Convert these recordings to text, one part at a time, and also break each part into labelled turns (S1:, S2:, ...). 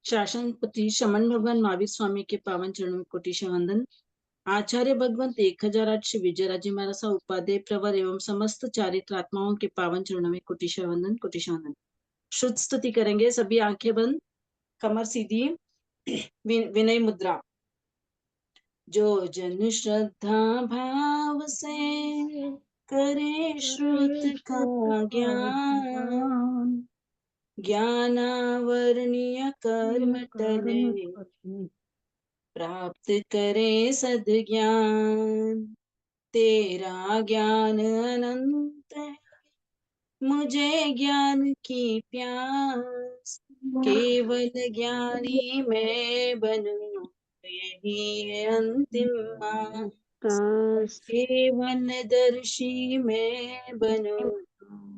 S1: शासनपति शमन भगवान महावीर स्वामी के पावन चरणों में कोटि वंदन। आचार्य भगवंत 1008 श्री विजयराजे महाराज उपाध्याय प्रवर एवं समस्त चारित्रात्माओं के पावन चरणों में कोटि वंदन कोटि वंदन। शुद्ध स्तुति करेंगे, सभी आंखें बंद, कमर सीधी, विनय मुद्रा। जो जन श्रद्धा भाव से करे श्रुत का ज्ञान, ज्ञानावरणीय कर्म टले प्राप्त करे सद्ज्ञान। तेरा ज्ञान अनंत है, मुझे ज्ञान की प्यास, केवल ज्ञानी मैं बनूं यही है अंतिम मास। केवल दर्शी मैं बनूं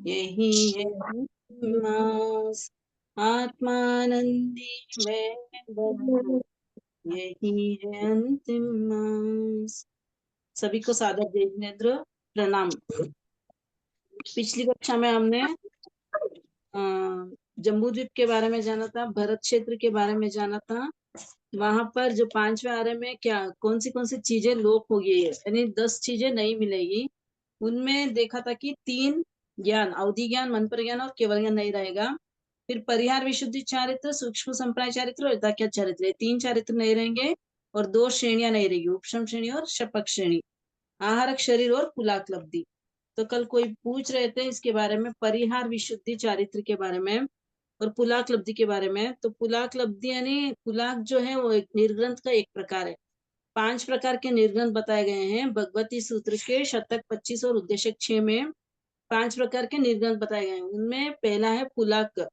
S1: यही है अंतिम मास। आत्मानंदी मैं बनूं यही है अंतिम मास। सभी को सादर जय जिनेन्द्र, प्रणाम। पिछली कक्षा में हमने जम्बू द्वीप के बारे में जाना था, भरत क्षेत्र के बारे में जाना था। वहां पर जो 5वें आरे में क्या कौन सी चीजें लोप हो गई है, यानी 10 चीजें नहीं मिलेगी। उनमें देखा था कि 3 ज्ञान, अवधि ज्ञान, मन पर ज्ञान और केवल ज्ञान नहीं रहेगा। फिर परिहार, विशुद्धि चारित्र, सूक्ष्म संप्राय चारित्र और यथाख्य चारित्र, 3 चारित्र नहीं रहेंगे और 2 श्रेणियां नहीं रहेगी, उपशम श्रेणी और शपक श्रेणी, आहारक शरीर और पुलाक लब्धि। तो कल कोई पूछ रहे थे इसके बारे में, परिहार विशुद्धि चारित्र के बारे में और पुलाक लब्धि के बारे में। तो पुलाक लब्धि यानी पुलाक जो है वो एक निर्ग्रंथ का एक प्रकार है। 5 प्रकार के निर्ग्रंथ बताए गए हैं भगवती सूत्र के शतक 25 और उद्देशक 6 में। 5 प्रकार के निर्ग्रंथ बताए गए हैं। उनमें पहला है पुलाक।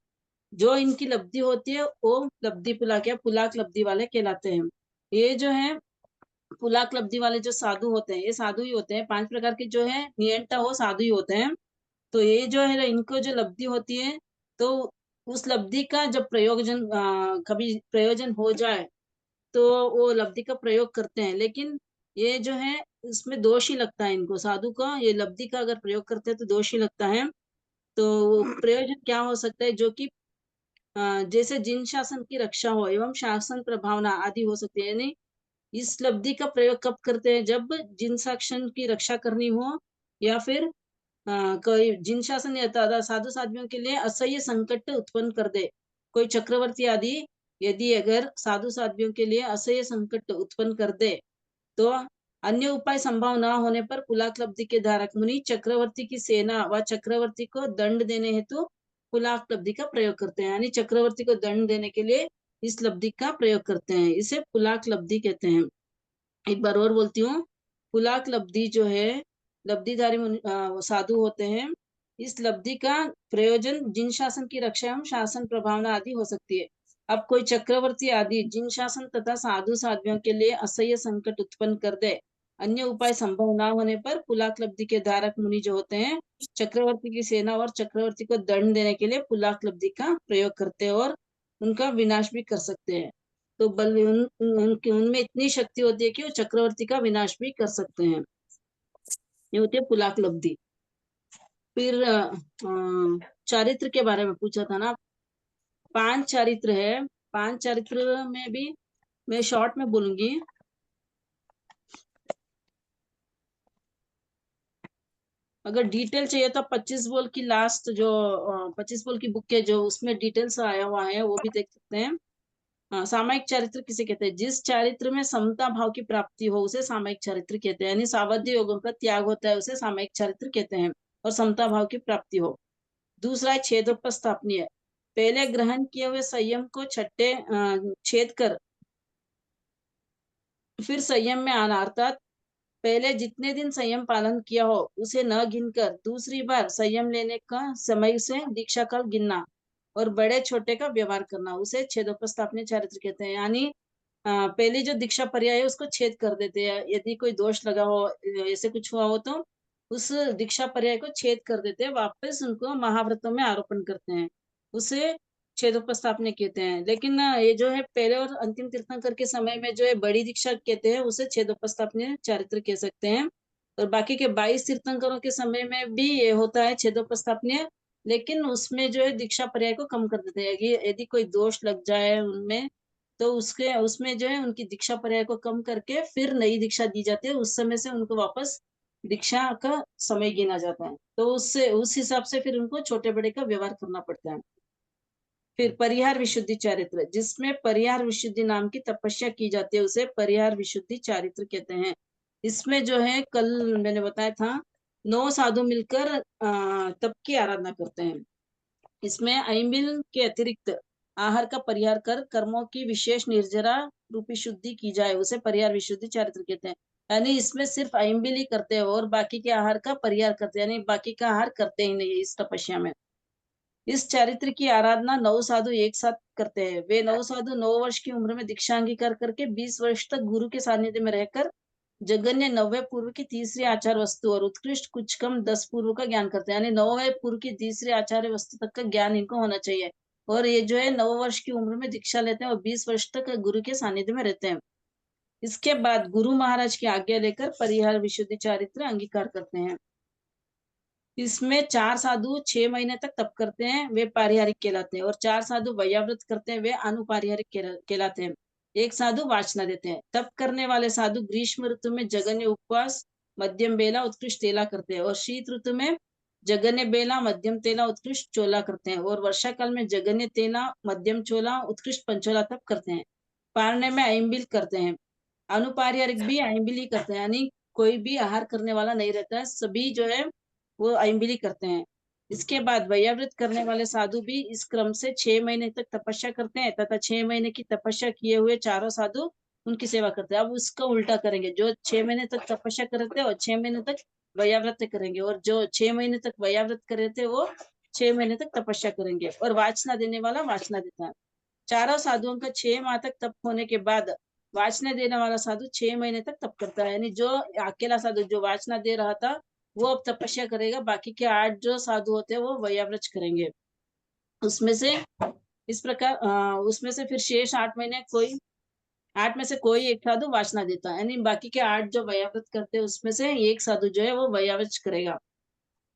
S1: जो इनकी लब्धि होती है वो लब्धि पुलाक या पुलाक लब्धि वाले कहलाते हैं। ये जो है पुलाक लब्धि वाले जो साधु होते हैं, ये साधु ही होते हैं। 5 प्रकार के जो है नियंता वो साधु ही होते हैं। तो ये जो है इनको जो लब्धि होती है, तो उस लब्धि का जब कभी प्रयोजन हो जाए तो वो लब्धि का प्रयोग करते हैं। लेकिन ये जो है इसमें दोष ही लगता है इनको, साधु का ये लब्धि का अगर प्रयोग करते हैं तो दोष ही लगता है। तो प्रयोजन क्या हो सकता है, जो कि जैसे जिन शासन की रक्षा हो एवं शासन प्रभावना आदि हो सकती है। यानी इस लब्धि का प्रयोग कब करते हैं, जब जिन शासन की रक्षा करनी हो या फिर कोई जिन शासन या साधु साध्वियों के लिए असह्य संकट उत्पन्न कर दे। कोई चक्रवर्ती आदि यदि अगर साधु साध्वियों के लिए असह्य संकट उत्पन्न कर दे, तो अन्य उपाय संभव न होने पर पुलाक लब्धि के धारक मुनि चक्रवर्ती की सेना व चक्रवर्ती को दंड देने हेतु पुलाक लब्धि का प्रयोग करते हैं। यानी चक्रवर्ती को दंड देने के लिए इस लब्धि का प्रयोग करते हैं, इसे पुलाक लब्धि कहते हैं। एक बार और बोलती हूँ, पुलाक लब्धि जो है लब्धिधारी साधु होते हैं। इस लब्धि का प्रयोजन जिन शासन की रक्षा एवं शासन प्रभावना आदि हो सकती है। अब कोई चक्रवर्ती आदि जिन शासन तथा साधु साध्वियों के लिए असह्य संकट उत्पन्न कर दे, अन्य उपाय संभव न होने पर पुलाक लब्धि के धारक मुनि जो होते हैं चक्रवर्ती की सेना और चक्रवर्ती को दंड देने के लिए पुलाक लब्धि का प्रयोग करते हैं और उनका विनाश भी कर सकते हैं। तो उनमें इतनी शक्ति होती है कि वो चक्रवर्ती का विनाश भी कर सकते हैं। ये होती है पुलाक लब्धि। फिर चारित्र के बारे में पूछा था ना, 5 चारित्र है। 5 चारित्र में भी मैं शॉर्ट में बोलूंगी। अगर डिटेल चाहिए तो 25 बोल की लास्ट जो 25 बोल की बुक है जो उसमें डिटेल्स आया हुआ है वो भी देख सकते हैं। सामायिक चारित्र किसे कहते हैं, जिस चारित्र में समता भाव की प्राप्ति हो उसे सामायिक चारित्र कहते हैं। यानी सावध्य योगों का त्याग होता है उसे सामायिक चारित्र कहते हैं और समता भाव की प्राप्ति हो। दूसरा है छेदोपस्थापनीय, पहले ग्रहण किए हुए संयम को छठे छेद कर फिर संयम में आना, अर्थात पहले जितने दिन संयम पालन किया हो उसे न गिनकर दूसरी बार संयम लेने का समय से दीक्षा काल गिनना और बड़े छोटे का व्यवहार करना, उसे छेदोपस्थापनीय चारित्र कहते हैं। यानी पहली जो दीक्षा पर्याय है उसको छेद कर देते हैं। यदि कोई दोष लगा हो, ऐसे कुछ हुआ हो तो उस दीक्षा पर्याय को छेद कर देते हैं, वापस उनको महाव्रतों में आरोपण करते हैं, उसे छेदोपस्थापनीय कहते हैं। लेकिन ये जो है पहले और अंतिम तीर्थंकर के समय में जो है बड़ी दीक्षा कहते हैं, उसे छेदोपस्थापनीय चारित्र कह सकते हैं। और बाकी के 22 तीर्थंकरों के समय में भी ये होता है छेदोपस्थापनीय, लेकिन उसमें जो है दीक्षा पर्याय को कम कर देते हैं। यदि कोई दोष लग जाए उनमें, तो उसके उसमें जो है उनकी दीक्षा पर्याय को कम करके फिर नई दीक्षा दी जाती है। उस समय से उनको वापस दीक्षा का समय गिना जाता है। तो उससे उस हिसाब से फिर उनको छोटे बड़े का व्यवहार करना पड़ता है। फिर परिहार विशुद्धि चारित्र, जिसमें परिहार विशुद्धि नाम की तपस्या की जाती है, उसे परिहार विशुद्धि चारित्र कहते हैं। इसमें जो है कल मैंने बताया था, 9 साधु मिलकर तप की आराधना करते हैं। इसमें ऐंबिल के अतिरिक्त आहार का परिहार कर कर्मों की विशेष निर्जरा रूपी शुद्धि की जाए, उसे परिहार विशुद्धि चारित्र कहते हैं। यानी इसमें सिर्फ ऐंबिल ही करते हैं और बाकी के आहार का परिहार करते हैं, यानी बाकी का आहार करते ही नहीं इस तपस्या में। इस चारित्र की आराधना 9 साधु एक साथ करते हैं। वे 9 साधु 9 वर्ष की उम्र में दीक्षा अंगीकार करके 20 वर्ष तक गुरु के सानिध्य में रहकर जगन्य 9वें पूर्व की तीसरी आचार वस्तु और उत्कृष्ट कुछ कम 10 पूर्व का ज्ञान करते हैं। यानी 9वें पूर्व की तीसरी आचार्य वस्तु तक का ज्ञान इनको होना चाहिए। और ये जो है 9 वर्ष की उम्र में दीक्षा लेते हैं और 20 वर्ष तक गुरु के सानिध्य में रहते हैं। इसके बाद गुरु महाराज की आज्ञा लेकर परिहार विशुद्धि चारित्र अंगीकार करते हैं। इसमें 4 साधु 6 महीने तक तप करते हैं, वे पारिहारिक कहलाते हैं। और 4 साधु वैयाव्रत करते हैं, वे अनुपारिहारिक कहलाते हैं। एक साधु वाचना देते हैं। तप करने वाले साधु ग्रीष्म ऋतु में जगन्य उपवास, मध्यम बेला, उत्कृष्ट तेला करते हैं और शीत ऋतु में जगन्य बेला, मध्यम तेला, उत्कृष्ट चोला करते हैं और वर्षा काल में जगन्य तेला, मध्यम चोला, उत्कृष्ट पंचोला तप करते हैं। पारने में ऐंबिल करते हैं। अनुपारिहारिक भी ऐंबिल ही करते हैं, यानी कोई भी आहार करने वाला नहीं रहता है, सभी जो है वो ऐंबिली करते हैं। इसके बाद वैयाव्रत करने वाले साधु भी इस क्रम से 6 महीने तक तपस्या करते हैं तथा 6 महीने की तपस्या किए हुए चारों साधु उनकी सेवा करते हैं। अब उसका उल्टा करेंगे, जो 6 महीने तक तपस्या करते हैं और 6 महीने तक वैयाव्रत करेंगे, और जो 6 महीने तक वैयाव्रत करे थे वो 6 महीने तक तपस्या करेंगे। और वाचना देने वाला वाचना देता है। चारों साधुओं का 6 माह तक तप होने के बाद वाचना देने वाला साधु 6 महीने तक तप करता है। यानी जो अकेला साधु जो वाचना दे रहा था वो अब तपस्या करेगा, बाकी के 8 जो साधु होते हैं वो वैयाव्रत करेंगे। उसमें से इस प्रकार उसमें से फिर शेष 8 महीने कोई 8 में से कोई एक साधु वाचना देता है, यानी बाकी के 8 जो वैयाव्रत करते हैं उसमें से एक साधु जो है वो वैयाव्रत करेगा।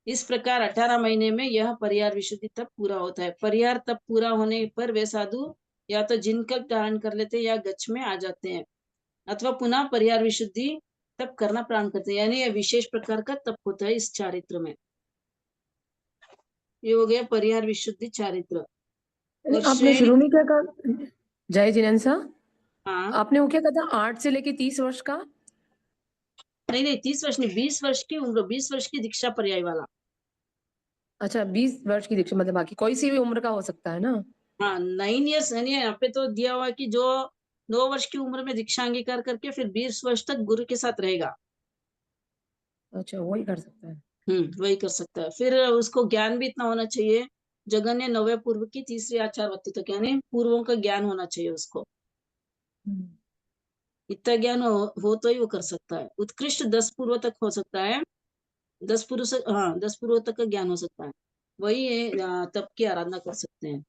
S1: इस प्रकार 18 महीने में यह परिहार विशुद्धि तप पूरा होता है। परिहार तप पूरा होने पर वे साधु या तो जिनकल्प धारण कर लेते हैं या गच्छ में आ जाते हैं, अथवा पुनः परिहार विशुद्धि तप करना प्रारंभ करते हैं। यानी यह विशेष प्रकार का तप होता है इस चारित्र में। ये हो गया परिहार विशुद्धि चारित्र। और
S2: आपने शुरू में क्या कहा जय जिनेंसा?
S1: हाँ,
S2: आपने वो क्या कहा था 8 से लेके 30 वर्ष का?
S1: नहीं 30 वर्ष नहीं, 20 वर्ष की उम्र, 20 वर्ष की दीक्षा पर्याय वाला।
S2: अच्छा 20 वर्ष की दीक्षा, मतलब बाकी कोई सी भी उम्र का हो सकता है ना?
S1: हाँ 9 ईयर्स, यानी यहाँ पे तो दिया हुआ है कि जो 9 वर्ष की उम्र में दीक्षा अंगीकार करके फिर 20 वर्ष तक गुरु के साथ रहेगा।
S2: अच्छा वही कर सकता है।
S1: वही कर सकता है। फिर उसको ज्ञान भी इतना होना चाहिए, जगन्य 9वें पूर्व की तीसरी आचार वत्ति तक, यानी पूर्वों का ज्ञान होना चाहिए उसको। इतना ज्ञान हो तो ही वो कर सकता है। उत्कृष्ट 10 पूर्व तक हो सकता है, 10 पूर्व से, हाँ 10 पूर्व तक का ज्ञान हो सकता है, वही तप की आराधना कर सकते हैं।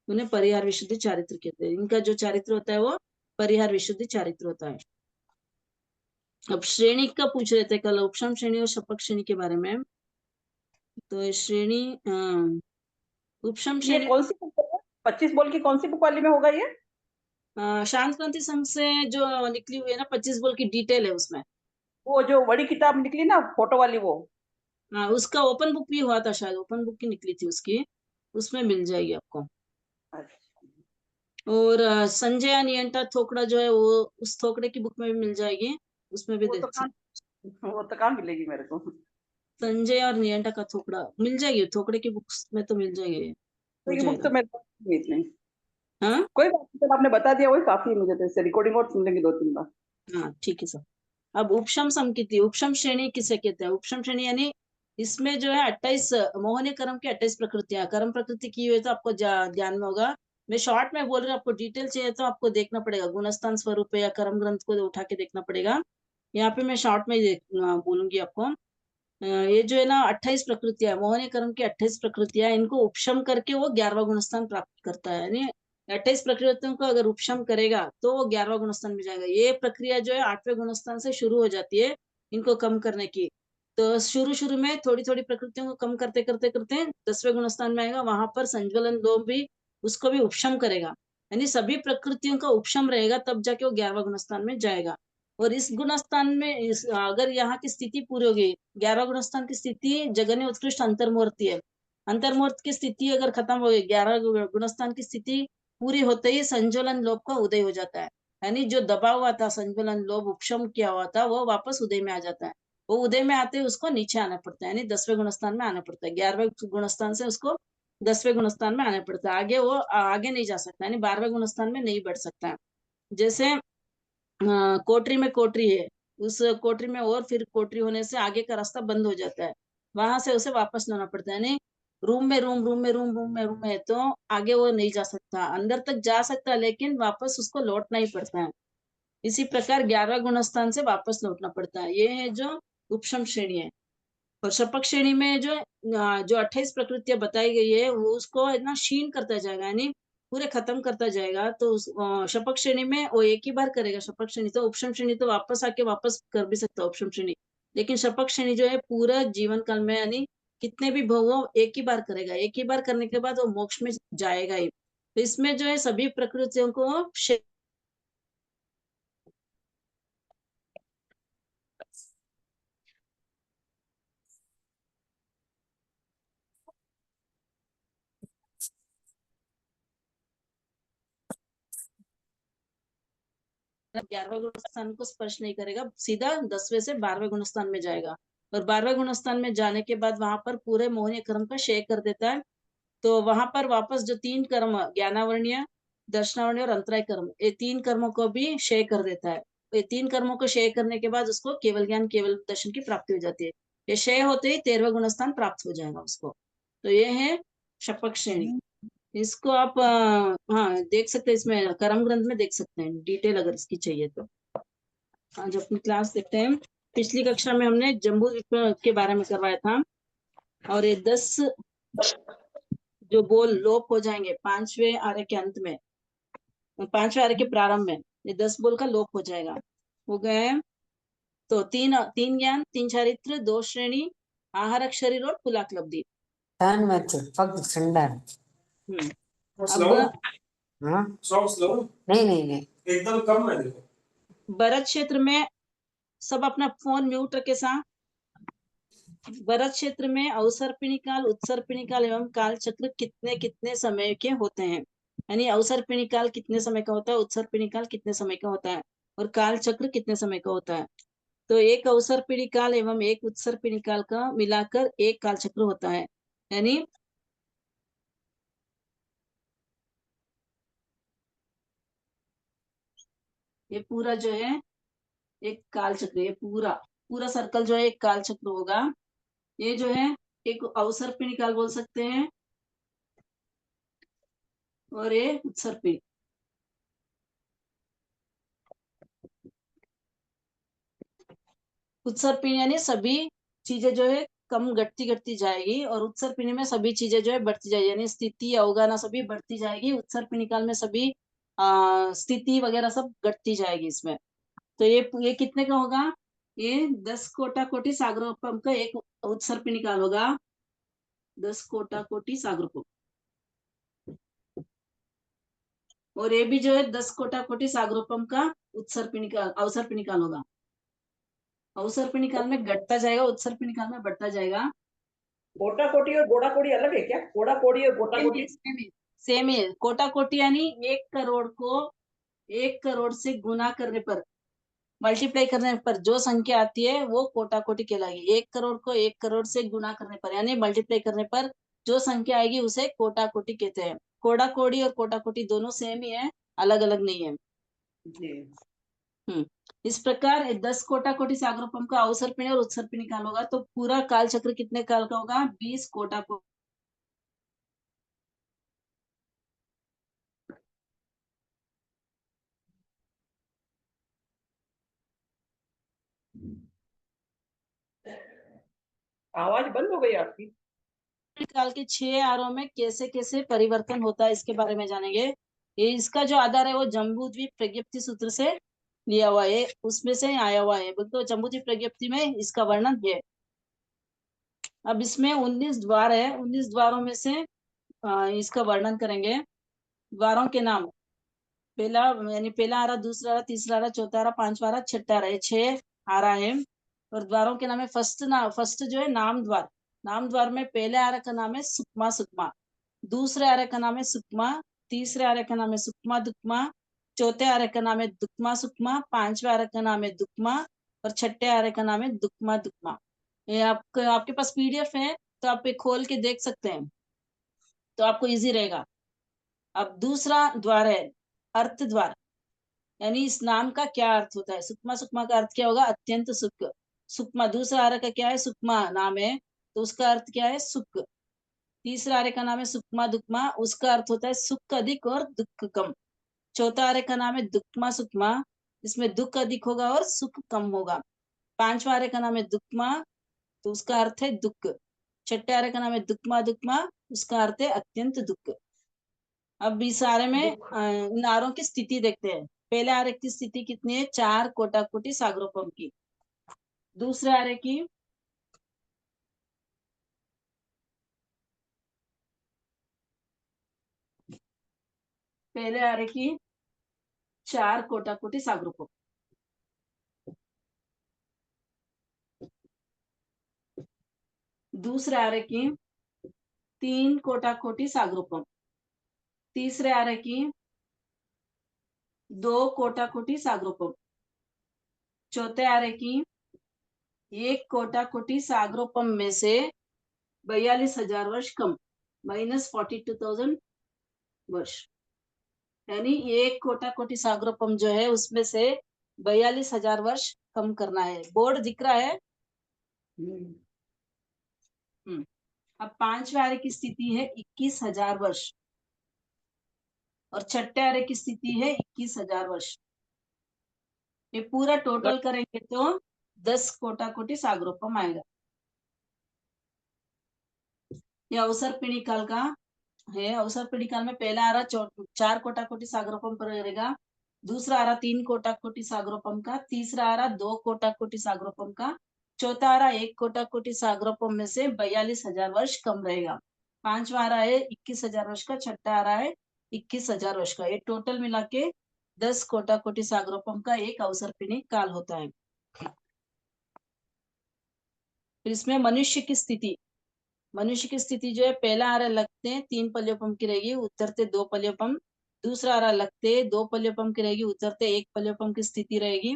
S1: उन्हें परिहार विशुद्धि चारित्र कहते हैं। इनका जो चारित्र होता है वो परिहार विशुद्धि चारित्र होता है। अब श्रेणी का पूछ रहे थे कल, उपशम श्रेणी और शपथ श्रेणी के बारे में। तो श्रेणी उपशम
S3: ये
S1: श्रेणी
S3: कौन सी बुक है? 25 बोल की कौन सी बुक वाली में होगा ये?
S1: शांत क्रांति संघ से जो निकली हुई है ना, 25 बोल की डिटेल है उसमें।
S3: वो जो बड़ी किताब निकली ना फोटो वाली वो?
S1: हाँ, उसका ओपन बुक भी हुआ था शायद, ओपन बुक की निकली थी उसकी, उसमें मिल जाएगी आपको।
S3: अच्छा।
S1: और संजय नियंटा थोकड़ा जो है वो उस थोकड़े की बुक में भी मिल जाएगी, उसमें भी
S3: वो
S1: देख
S3: तो
S1: सकते।
S3: कहाँ मिलेगी मेरे को?
S1: संजय और नियंटा का थोकड़ा मिल जाएगी, थोकड़े की बुक्स में तो मिल जाएगी,
S3: तो
S1: हो
S3: ये बुक
S1: जाएगा।
S3: तो मेरे पास नहीं इतनी।
S1: हाँ
S3: कोई बात नहीं, चलो आपने बता दिया वही काफी है मुझे, तो इससे रिकॉर्डिंग और सुन लेंगे 2-3 बार।
S1: हाँ ठीक है सर। अब उपशम समकिति, उपशम श्रेणी किसे कहते हैं? उपशम श्रेणी यानी इसमें जो है 28 मोहनीय कर्म की 28 प्रकृतियां, कर्म प्रकृति की हुई तो आपको ध्यान में होगा। मैं शॉर्ट में बोल रही हूँ, आपको डिटेल चाहिए तो आपको देखना पड़ेगा, गुणस्थान स्वरूप या कर्म ग्रंथ को उठा के देखना पड़ेगा। यहाँ पे मैं शॉर्ट में बोलूंगी आपको। ये जो है ना 28 प्रकृतियां, मोहनीय कर्म की 28 प्रकृतियां, इनको उपशम करके वो 11वां गुणस्थान प्राप्त करता है। यानी 28 प्रकृतियों को अगर उपशम करेगा तो वो 11वां गुणस्थान में जाएगा। ये प्रक्रिया जो है 8वें गुणस्थान से शुरू हो जाती है इनको कम करने की। तो शुरू शुरू में थोड़ी थोड़ी प्रकृतियों को कम करते करते करते 10वें गुणस्थान में आएगा, वहां पर संज्वलन लोभ भी उसको भी उपशम करेगा, यानी सभी प्रकृतियों का उपशम रहेगा, तब जाके वो 11वां गुणस्थान में जाएगा। और इस गुणस्थान में अगर यहाँ की स्थिति पूरी होगी, 11वां गुणस्थान की स्थिति जगन्य उत्कृष्ट अंतर्मूर्ति है, अंतर्मूर्त की स्थिति अगर खत्म हो गई, 11 गुणस्थान की स्थिति पूरी होते ही संज्वलन लोभ का उदय हो जाता है, यानी जो दबा हुआ था संज्वलन लोभ उपशम किया हुआ था वो वापस उदय में आ जाता है। वो उदय में आते ही उसको नीचे आना पड़ता है, यानी 10वें गुणस्थान में आना पड़ता है, 11वें गुणस्थान से उसको 10वें गुणस्थान में आना पड़ता है, आगे वो आगे नहीं जा सकता, यानी 12वें गुणस्थान में नहीं बढ़ सकता है। जैसे कोटरी में कोटरी है, उस कोटरी में और फिर कोटरी होने से आगे का रास्ता बंद हो जाता है, वहां से उसे वापस लाना पड़ता है, यानी रूम में रूम रूम में रूम रूम में रूम है तो आगे वो नहीं जा सकता, अंदर तक जा सकता है लेकिन वापस उसको लौटना ही पड़ता है। इसी प्रकार 11वां गुणस्थान से वापस लौटना पड़ता है, ये है जो उपशम श्रेणी है। और शपक श्रेणी में जो 28 प्रकृतियां बताई गई है वो उसको है ना क्षीण करता जाएगा, यानी पूरे खत्म करता जाएगा। तो उस शपक श्रेणी में वो एक ही बार करेगा शपक श्रेणी, तो उपशम श्रेणी तो वापस आके वापस कर भी सकता है उपशम श्रेणी, लेकिन शपक श्रेणी जो है पूरा जीवन काल में यानी कितने भी भव वो एक ही बार करेगा, एक ही बार करने के बाद वो मोक्ष में जाएगा ही। तो इसमें जो है सभी प्रकृतियों को 11वें गुणस्थान को स्पर्श नहीं करेगा, सीधा 10वें से 12वें गुणस्थान में जाएगा। और 12वें गुणस्थान में जाने के बाद वहां पर पूरे मोहनीय कर्म का क्षय कर देता है। तो वहां पर वापस जो 3 कर्म ज्ञानावर्णीय, दर्शनावर्णीय और अंतराय कर्म, ये 3 कर्मों को भी क्षय कर देता है। ये 3 कर्मों को क्षय करने के बाद उसको केवल ज्ञान केवल दर्शन की प्राप्ति हो जाती है। ये क्षय होते ही 13वां गुणस्थान प्राप्त हो जाएगा उसको। तो ये है शपक श्रेणी। इसको आप हाँ देख सकते हैं, इसमें कर्म ग्रंथ में देख सकते हैं डिटेल अगर इसकी चाहिए तो। आज अपनी क्लास देखते हैं। पिछली कक्षा में हमने जम्बू द्वीप के बारे में करवाया था, और ये 10 जो बोल लोप हो जाएंगे 5वें आर्य के अंत में, 5वें आर्य के प्रारंभ में ये 10 बोल का लोप हो जाएगा, हो गए। तो तीन तीन ज्ञान, 3 चारित्र, 2 श्रेणी, आहारक शरीर और कुलाकलब्धि।
S4: Turn method, fuck the sender.
S1: अब
S4: हाँ?
S5: स्लो
S4: नहीं
S5: एकदम कम है देखो।
S1: भरत क्षेत्र में सब अपना फोन म्यूट रखे सा। भरत क्षेत्र में अवसर्पिणी काल, उत्सर्पिणी काल एवं काल चक्र कितने कितने समय के होते हैं, यानी अवसर्पिणी काल कितने समय का होता है, उत्सर्पिणी काल कितने समय का होता है, और काल चक्र कितने समय का होता है। तो एक अवसर्पिणी काल एवं एक उत्सर्पिणी काल का मिलाकर एक काल चक्र होता है, यानी ये पूरा जो है एक काल चक्र, ये पूरा पूरा सर्कल जो है एक काल चक्र होगा। ये जो है एक अवसर्पिणी काल बोल सकते हैं, और ये उत्सर्पिणी। उत्सर्पिणी यानी सभी चीजें जो है कम घटती घटती जाएगी, और उत्सर्पिणी में सभी चीजें जो है बढ़ती जाएगी, यानी स्थिति अवगाना सभी बढ़ती जाएगी। उत्सर्पिणी काल में सभी स्थिति वगैरह सब घटती जाएगी इसमें। तो ये कितने का होगा, ये 10 कोटा कोटि सागरोपम का एक उत्सर्पिणी काल होगा, 10 कोटा कोटि सागरोपम। और ये भी जो है 10 कोटा कोटि सागरोपम का उत्सर्पिणी काल अवसर्पिणी काल होगा। अवसर्पिणी काल में घटता जाएगा, उत्सर्पिणी काल में बढ़ता जाएगा।
S3: कोटा कोटी और गोड़ा कोटी अलग है क्या? कोड़ा कोटी और गोटा कोटी
S1: सेम ही है। कोटा कोटी यानी 1 करोड़ को 1 करोड़ से गुना करने पर, मल्टीप्लाई करने पर जो संख्या आती है वो कोटा कोटी कहलाएगी। 1 करोड़ को 1 करोड़ से गुना करने पर यानी मल्टीप्लाई करने पर जो संख्या आएगी उसे कोटा कोटी कहते हैं। कोड़ा कोड़ी और कोटा कोटी दोनों सेम ही है, अलग अलग नहीं है। इस प्रकार 10 कोटा कोटि सागरोपम का अवसर्पिणी और उत्सर्पिणी काल होगा। तो पूरा काल चक्र कितने काल का होगा, 20 कोटा कोटि।
S3: आवाज बंद हो गई आपकी।
S1: काल के 6 आरों में कैसे कैसे परिवर्तन होता है इसके बारे में जानेंगे। ये इसका जो आधार है वो जम्बू द्वीप प्रज्ञप्ति सूत्र से लिया हुआ है, उसमें से आया हुआ है। तो जम्बू द्वीप प्रज्ञप्ति में इसका वर्णन है। अब इसमें 19 द्वार है, 19 द्वारों में से इसका वर्णन करेंगे। द्वारों के नाम, पहला यानी पहला आरा, दूसरा आरा, तीसरा आरा, चौथा आरा, पांचवा आरा, छठा आरा, 6 आरा है। और द्वारों के नाम है, फर्स्ट जो है नाम द्वार। नाम द्वार में पहले आरा का नाम है सुकमा सुकमा, दूसरे आरे का नाम है सुकमा, तीसरे आरे का नाम है सुकमा दुकमा, चौथे आरे का नाम है दुकमा सुकमा, पांचवे आरे का नाम है दुकमा, और छठे आरे का नाम है दुकमा दुकमा। ये आपके पास पीडीएफ है, तो आप ये खोल के देख सकते हैं, तो आपको इजी रहेगा। अब दूसरा द्वार है अर्थ द्वार, यानी इस नाम का क्या अर्थ होता है। सुकमा सुकमा का अर्थ क्या होगा, अत्यंत सुख। सुकमा दूसरा आरे का क्या है, सुकमा नाम है, तो उसका अर्थ क्या है, सुख। तीसरा आर्य का नाम है सुकमा दुकमा, उसका अर्थ होता है सुख अधिक और दुख कम। चौथा आर्य का नाम है दुक्मा सुकमा, इसमें दुख अधिक होगा और सुख कम होगा। पांचवा आर्य का नाम है दुक्मा, तो उसका अर्थ है दुख। छठे आर्य का नाम है दुक्मा दुक्मा, उसका अर्थ है अत्यंत दुख। अब इस आर्य में इन आरों की स्थिति देखते हैं। पहले आर्य की स्थिति कितनी है, 4 कोटाकोटि सागरोपम की। दूसरे आर्य की पहले आर्य की 4 कोटाकोटि सागरोपम, दूसरे आर्य की 3 कोटाकोटि सागरोपम, तीसरे आर्य की 2 कोटाकोटि सागरोपम, चौथे आर्य की 1 कोटाकोटि सागरोपम में से 42,000 वर्ष कम, -42,000 वर्ष। यानी 1 कोटाकोटि सागरोपम जो है उसमें से 42,000 वर्ष कम करना है। बोर्ड दिख रहा है। अब पांचवे आर्य की स्थिति है 21,000 वर्ष, और छठे आर्य की स्थिति है 21,000 वर्ष। ये पूरा टोटल करेंगे तो 10 कोटाकोटि सागरोपम आएगा। ये अवसर पीढ़ी काल का है। अवसर पीढ़ी काल में पहला आरा 4 कोटाकोटि सागरोपम पर रहेगा, दूसरा आरा 3 कोटाकोटि सागरोपम का, तीसरा आरा 2 कोटाकोटि सागरोपम का, चौथा आरा 1 कोटाकोटि सागरोपम में से 42,000 वर्ष कम रहेगा। पांचवा आरा है 21,000 वर्ष का, छठा आरा है 21,000 वर्ष का। ये टोटल मिला के 10 कोटाकोटि सागरोपम का एक अवसर पीढ़ी काल होता है। फिर इसमें मनुष्य की स्थिति, मनुष्य की स्थिति जो है, पहला आरा लगते 3 पल्योपम की रहेगी, उतरते 2 पल्योपम। दूसरा आरा लगते 2 पल्योपम की रहेगी, उतरते 1 पल्योपम की स्थिति रहेगी।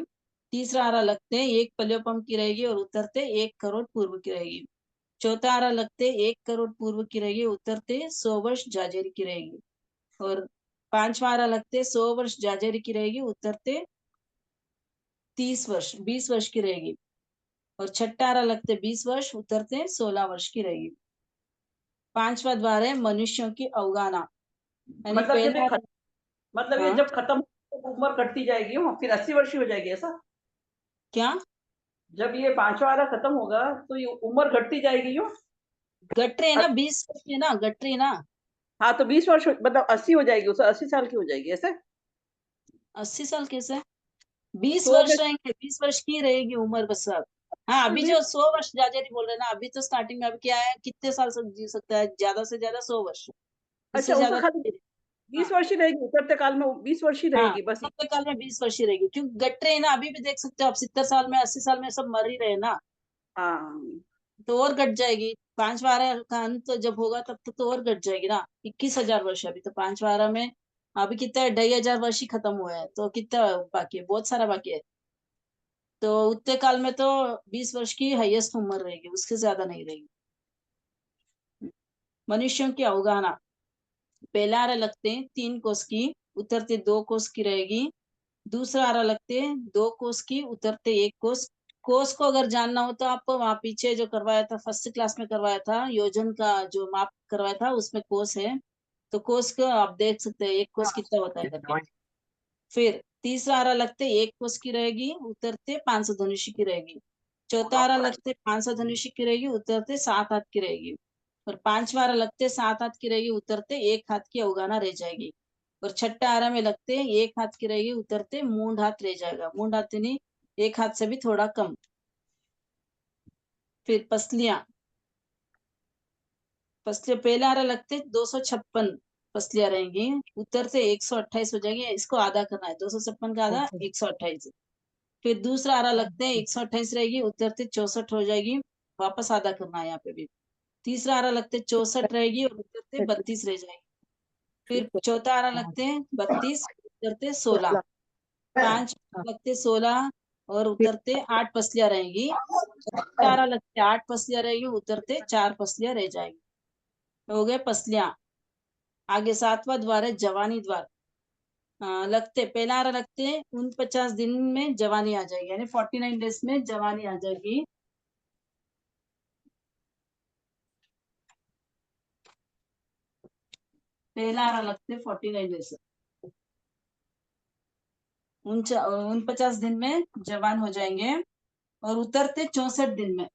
S1: तीसरा आरा लगते 1 पल्योपम की रहेगी और उतरते 1 करोड़ पूर्व की रहेगी। चौथा आरा लगते 1 करोड़ पूर्व की रहेगी, उतरते 100 वर्ष जाजेरी की रहेगी। और पांचवा आरा लगते 100 वर्ष जाजेरी की रहेगी, उतरते 20 वर्ष की रहेगी। और छठा आरा लगते 20 वर्ष, उतरते 16 वर्ष की रहेगी। पांचवा द्वार है मनुष्यों की अवगाना, यानी
S3: मतलब जब
S1: पहला
S3: मतलब ये जब खत्म तो उम्र घटती जाएगी, वो फिर 80 वर्ष ही हो जाएगी, ऐसा?
S1: क्या
S3: जब ये पांचवा आरा खत्म होगा तो ये उम्र घटती जाएगी, यूं?
S1: घट रहे ना, 20 वर्ष है ना, घट रही ना।
S3: हाँ, तो 20 वर्ष मतलब 80 हो जाएगी, उसे 80 साल की हो जाएगी, ऐसे?
S1: 80 साल कैसे, 20
S3: 100 में
S1: वर्ष रहेंगे, 20 वर्ष की रहेगी उम्र बस सब। हाँ, अभी जो 100 वर्ष जाजेरी बोल रहे हैं ना, अभी तो स्टार्टिंग में, अभी क्या है, कितने साल से जी सकता है, ज्यादा से ज्यादा 100 वर्ष, इससे
S3: अच्छा, उसे
S1: ज्यादा
S3: खाली
S1: नहीं।
S3: 20
S1: हाँ
S3: वर्ष ही रहेगी, उतरते काल में 20 वर्ष ही
S1: हाँ,
S3: रहेगी बस।
S1: उतरते काल में 20 वर्ष ही रहेगी, क्योंकि घट रहे हैं ना। अभी भी देख सकते हो आप, 70 साल में, 80 साल में सब मर ही रहे हैं ना,
S3: हाँ,
S1: तो और घट जाएगी। पांचवा आरा का अंत जब होगा तब तो और घट जाएगी ना। 21,000 वर्ष है अभी तो पांचवा आरा में। अभी कितना है, 2,500 वर्ष ही खत्म हुआ है, तो कितना बाकी है, बहुत सारा बाकी है। तो उतने काल में तो 20 वर्ष की हाईएस्ट उम्र रहेगी, उसके ज्यादा नहीं रहेगी। मनुष्यों की अवगाना, पहला आरा लगते 3 कोस की, उतरते 2 कोस की रहेगी। दूसरा आरा लगते 2 कोस की, उतरते 1 कोस। कोस को अगर जानना हो तो आप वहां पीछे जो करवाया था, फर्स्ट क्लास में करवाया था, योजन का जो माप करवाया था, उसमें कोस है, तो कोस को आप देख सकते हैं, 1 कोस कितना होता है करके। फिर तीसरा आरा लगते 1 कोस की रहेगी, उतरते 500 धनुष की रहेगी। चौथा आरा लगते 500 धनुष की रहेगी, उतरते 7 हाथ की रहेगी। और पांचवा आरा लगते 7 हाथ की रहेगी, उतरते 1 हाथ की अवगाना रह जाएगी। और छठा आरा में लगते 1 हाथ की रहेगी, उतरते मूंड हाथ रह जाएगा। मूंड हाथ यानी 1 हाथ से भी थोड़ा कम। फिर पसलियां, पसलियां पहले आरा लगते 256 पसलियां रहेंगी, उत्तर से 128 हो जाएगी। इसको आधा करना है, 256 का आधा 128। फिर दूसरा आरा लगते हैं 128 रहेगी, उत्तर से 64 हो जाएगी, वापस आधा करना है यहाँ पे भी। तीसरा आरा लगते 64 रहेगी और उत्तर से 32 रह जाएगी। फिर चौथा आरा लगते हैं 32, उतरते 16। पांच लगते 16 और उतरते 8 पसलियां रहेंगी। छठा आरा लगते 8 पसलियां रहेगी, उतरते 4 पसलियां रह जाएगी। हो गए पसलियां। आगे 7वां द्वार है जवानी द्वार। लगते पहला आरा लगते 49 दिन में जवानी आ जाएगी, यानी 49 डेज में जवानी आ जाएगी। पहला आरा लगते 49 डेज, 49 दिन में जवान हो जाएंगे और उतरते 64 दिन में,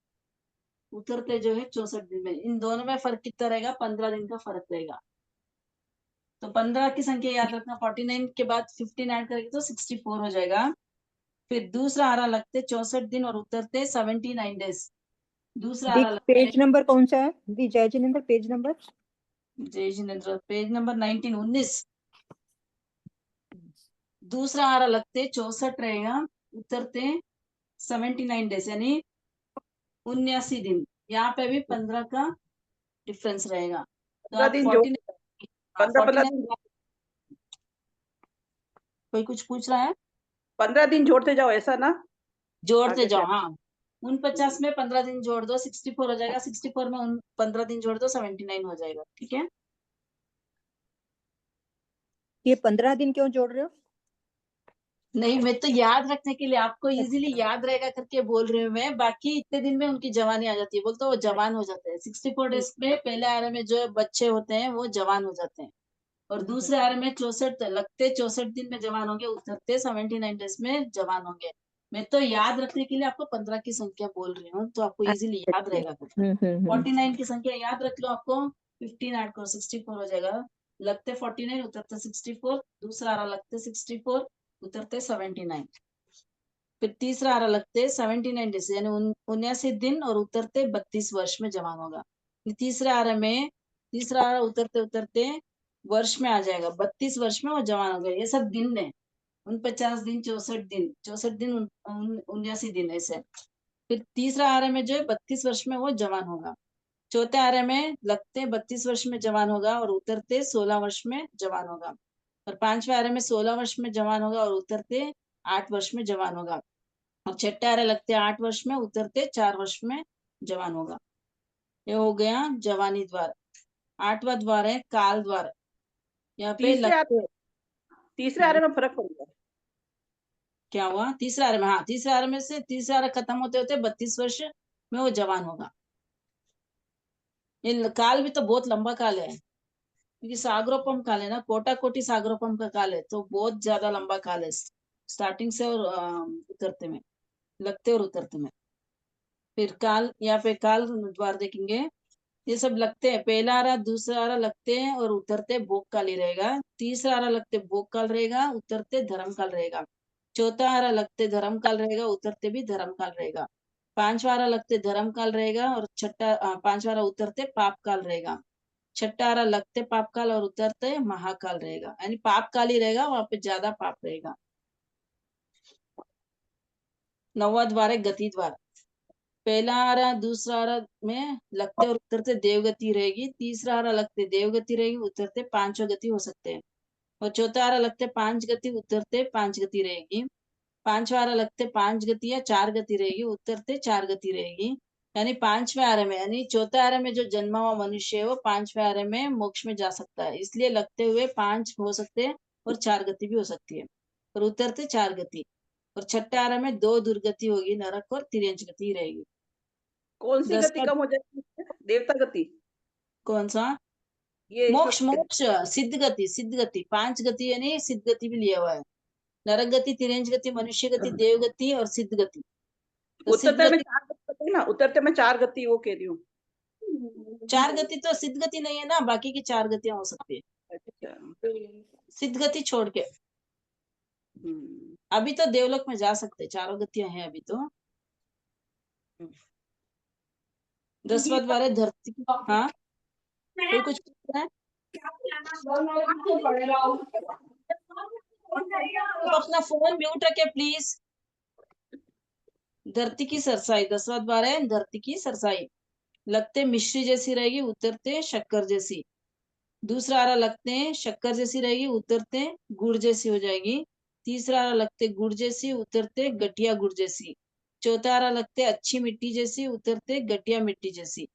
S1: उतरते जो है 64 दिन में। इन दोनों में फर्क कितना रहेगा? 15 दिन का फर्क रहेगा। तो 15 की संख्या याद रखना, 49 के बाद 15 ऐड करेंगे तो 64 हो जाएगा। फिर दूसरा आरा लगते 64 दिन और उतरते 79 डेज। दूसरा आरा लगते
S5: पेज नंबर कौन सा है दी जय जिनेंद्र? पेज नंबर
S1: जय जिनेंद्र, पेज नंबर 19 दूसरा आरा लगते 64 रहेगा, उतरते 79 डेज यानी 79 दिन। यहाँ पे भी 15 का डिफरेंस रहेगा। तो
S3: 15
S1: आप
S3: दिन
S1: 49
S3: 15 दिन
S1: कोई कुछ पूछ रहा है?
S3: 15 दिन जोड़ते जाओ, ऐसा ना?
S1: जोड़ते
S3: आगे
S1: जाओ।
S3: से
S1: हाँ, 49 में 15 दिन जोड़ दो 64 हो जाएगा, 64 में 15 दिन जोड़ दो 79 हो जाएगा। ठीक है,
S5: ये 15 दिन क्यों जोड़ रहे हो?
S1: नहीं मैं तो याद रखने के लिए, आपको इजीली याद रहेगा करके बोल रही हूँ मैं। बाकी इतने दिन में उनकी जवानी आ जाती है, बोलते वो जवान हो जाते हैं। 64 डेज में पहले आरे में जो बच्चे होते हैं वो जवान हो जाते हैं, और दूसरे आरे में 64 लगते 64 दिन में जवान होंगे, उतरते 79 डेज में जवान होंगे। मैं तो याद रखने के लिए आपको 15 की संख्या बोल रही हूँ, तो आपको इजीली याद रहेगा। 49 की संख्या याद रख लो, आपको 15 ऐड करो 64 हो जाएगा। लगते 49 उतरते 64, दूसरा आरा लगते 64 उतरते 79। फिर तीसरा आरा लगते 79 डेज यानी 79 दिन और उतरते 32 वर्ष में जवान होगा। तीसरा आरा उतरते उतरते वर्ष में आ जाएगा, 32 वर्ष में वो जवान हो गया। ये सब दिन है, 49 दिन 64 दिन 79 दिन ऐसे। फिर तीसरा आरे में जो है 32 वर्ष में वो जवान होगा। चौथे आरे में लगते 32 वर्ष में जवान होगा और उतरते 16 वर्ष में जवान होगा। और पांचवें आरे में 16 वर्ष में जवान होगा और उतरते 8 वर्ष में जवान होगा। और छठे आरे लगते 8 वर्ष में, उतरते 4 वर्ष में जवान होगा। ये हो गया जवानी द्वार। 8वां द्वार है काल द्वार। यहाँ पे
S3: तीसरे आरे में फर्क पड़ता है।
S1: क्या हुआ? तीसरा आरे में, हाँ तीसरे आरे में से तीसरा आरे खत्म होते होते 32 वर्ष में वो जवान होगा। ये काल भी तो बहुत लंबा काल है, क्योंकि सागरोपम काल है ना, कोटा कोटि सागरोपम का काल है, तो बहुत ज्यादा लंबा काल है स्टार्टिंग से और उतरते में, लगते और उतरते में। फिर काल, यहाँ पे काल द्वार देखेंगे, ये सब लगते हैं। पहला आरा दूसरा आरा लगते हैं और उतरते भोग काल ही रहेगा। तीसरा आरा लगते भोग काल रहेगा, उतरते धर्म काल रहेगा। चौथा आरा लगते धर्म काल रहेगा, उतरते भी धर्म काल रहेगा। पांचवा आरा लगते धर्म काल रहेगा और पांचवा आरा उतरते पाप काल रहेगा। छठा आरा लगते पाप काल और उतरते महाकाल रहेगा, यानी पाप काल ही रहेगा, वहां पे ज्यादा पाप रहेगा। 9वां द्वार है गति द्वार। पहला आरा दूसरा आरा में लगते और उतरते देवगति रहेगी। तीसरा आरा लगते देवगति रहेगी, उतरते पांचवा गति हो सकते हैं। और चौथा आरा लगते 5 गति, उतरते 5 गति रहेगी। पांचवा आरा लगते 5 गति या 4 गति रहेगी, उतरते 4 गति रहेगी। यानी पांचवें आरे में, यानी चौथे आरे में जो जन्मा हुआ मनुष्य है वो पांचवें आरे में मोक्ष में जा सकता है, इसलिए लगते हुए 5 हो सकते हैं और 4 गति भी हो सकती है, और उतरते 4 गति। और छठे आरे में 2 दुर्गति होगी, नरक और तिर्यंच गति रहेगी।
S3: कौन सी गति कम हो जाएगी? देवता गति?
S1: कौन सा?
S3: ये
S1: मोक्ष, सिद्ध गति 5 गति, यानी सिद्ध गति भी लिया हुआ है। नरक गति, तिर्यंच गति, मनुष्य गति, देव गति और सिद्ध गति। तो
S3: उतरते में 4 गति ना, उतरते में 4 गति वो कह रही हूँ।
S1: 4 गति तो सिद्ध गति नहीं है ना, बाकी की 4 गतियां हो सकती है सिद्ध गति छोड़ के। अभी तो देवलोक में जा सकते, 4 गतियां हैं अभी तो। 10वां द्वार है धरती। हाँ कोई कुछ पूछ रहा है? तो अपना फोन म्यूट रखे प्लीज। धरती की सरसाई 10वां द्वार है, धरती की सरसाई। लगते मिश्री जैसी रहेगी, उतरते शक्कर जैसी। दूसरा आरा लगते शक्कर जैसी रहेगी, उतरते गुड़ जैसी हो जाएगी। तीसरा आरा लगते गुड़ जैसी, उतरते गठिया गुड़ जैसी। चौथा आरा लगते अच्छी मिट्टी जैसी, उतरते गठिया मिट्टी जैसी।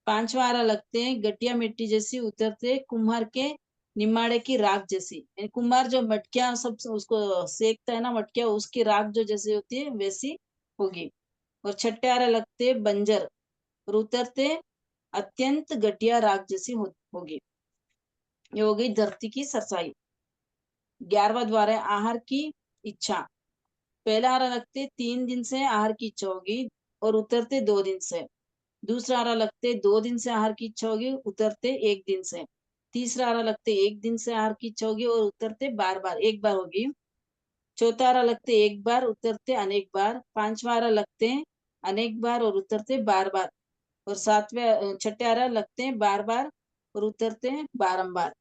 S1: पांचवा आरा लगते हैं गठिया मिट्टी जैसी, उतरते कुम्हार के निमाड़े की राख जैसी। यानी कुम्हार जो मटकियां सब उसको सेकता है ना, मटकिया उसकी राख जो जैसी होती है वैसी होगी। और छठे आरा लगते बंजर और उतरते अत्यंत घटिया राख जैसी होगी। ये हो गई धरती की सरसाई। 11वां द्वार है आहार की इच्छा। पहला आरा लगते 3 दिन से आहार की इच्छा होगी और उतरते 2 दिन से। दूसरा आरा लगते 2 दिन से आहार की इच्छा होगी, उतरते 1 दिन से। तीसरा आरा लगते 1 दिन से आहार की इच्छा होगी और उतरते बार बार, एक बार होगी। चौथा आरा लगते 1 बार, उतरते अनेक बार। पांचवा आरा लगते अनेक बार और उतरते बार बार। और छठे आरा लगते हैं बार बार और उतरते हैं बारंबार।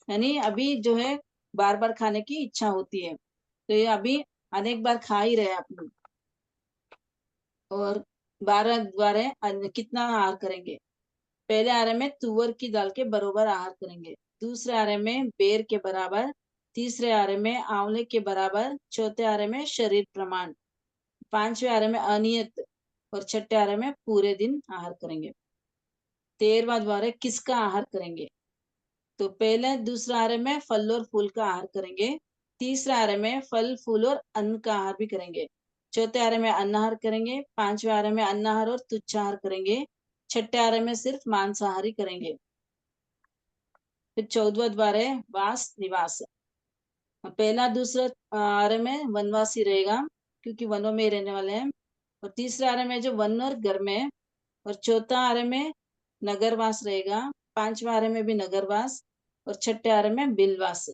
S1: यानी अभी जो है बार बार खाने की इच्छा होती है, तो ये अभी अनेक बार खा ही रहे अपने। और 12 द्वार है कितना आहार करेंगे। पहले आरे में तुअर की दाल के बराबर आहार करेंगे। दूसरे आरे में बेर के बराबर। तीसरे आरे में आंवले के बराबर। चौथे आरे में शरीर प्रमाण। पांचवे आरे में अनियत और छठे आरे में पूरे दिन आहार करेंगे। 13वां द्वार है किसका आहार करेंगे। तो पहले दूसरा आरे में फल और फूल का आहार करेंगे। तीसरा आरे में फल फूल और अन्न का आहार भी करेंगे। चौथे आरे में अन्नाहार करेंगे। पांचवे आरे में अन्नाहार और तुच्छाहार करेंगे। छठे आरे में सिर्फ मांसाहारी करेंगे। फिर 14वां द्वार है वास निवास। पहला दूसरा आरे में वनवासी रहेगा, क्योंकि वनों में रहने वाले हैं। और तीसरा आरे में जो वन और घर में है। और चौथा आरे में नगरवास रहेगा। पांचवा आरे में भी नगरवास और छठे आरे में बिलवास।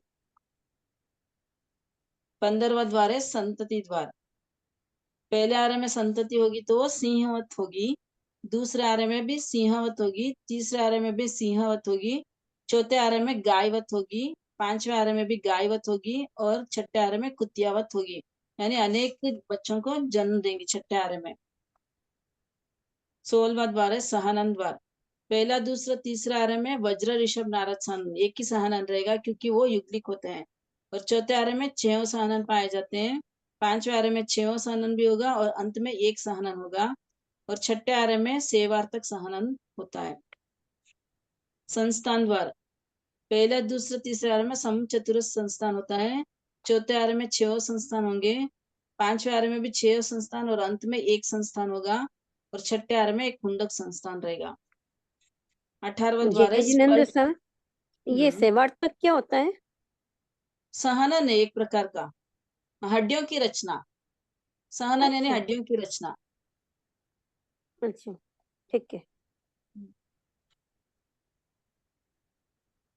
S1: 15वां द्वार है संतति द्वार। पहले आरे में संतति होगी तो वो सिंहवत होगी। दूसरे आरे में भी सिंहवत होगी। तीसरे आरे में भी सिंहवत होगी। चौथे आरे में गायवत होगी। पांचवे आरे में भी गायवत होगी और छठे आरे में कुतियावत होगी। यानी अनेक बच्चों को जन्म देंगी छठे आरे में। 16वां द्वार है सहानन द्वार। पहला दूसरा तीसरा आरे में वज्र ऋषभ नारद सानन, एक ही सहानन रहेगा क्योंकि वो युगलिक होते हैं। और चौथे आरे में 6 सहानन पाए जाते हैं। पांचवे आरे में 6 सहानन भी होगा और अंत में 1 सहानन होगा। और छठे आरे में सेवार्थक सहानन होता है। संस्थान द्वार। पहले दूसरे तीसरे आरे में सम चतुरस्र संस्थान होता है। चौथे आरे में 6 संस्थान होंगे। पांचवे आरे में भी 6 संस्थान और अंत में 1 संस्थान होगा। और छठे आरे में एक कुंडक संस्थान रहेगा। 18वां द्वार है
S6: जयजिनेंद्र सर, ये
S1: हम्म।
S6: सेवार्थक क्या होता है?
S1: सहनन है एक प्रकार का, हड्डियों की रचना। सहनन यानी
S6: अच्छा
S1: हड्डियों की रचना।
S6: अच्छा, ठीक है।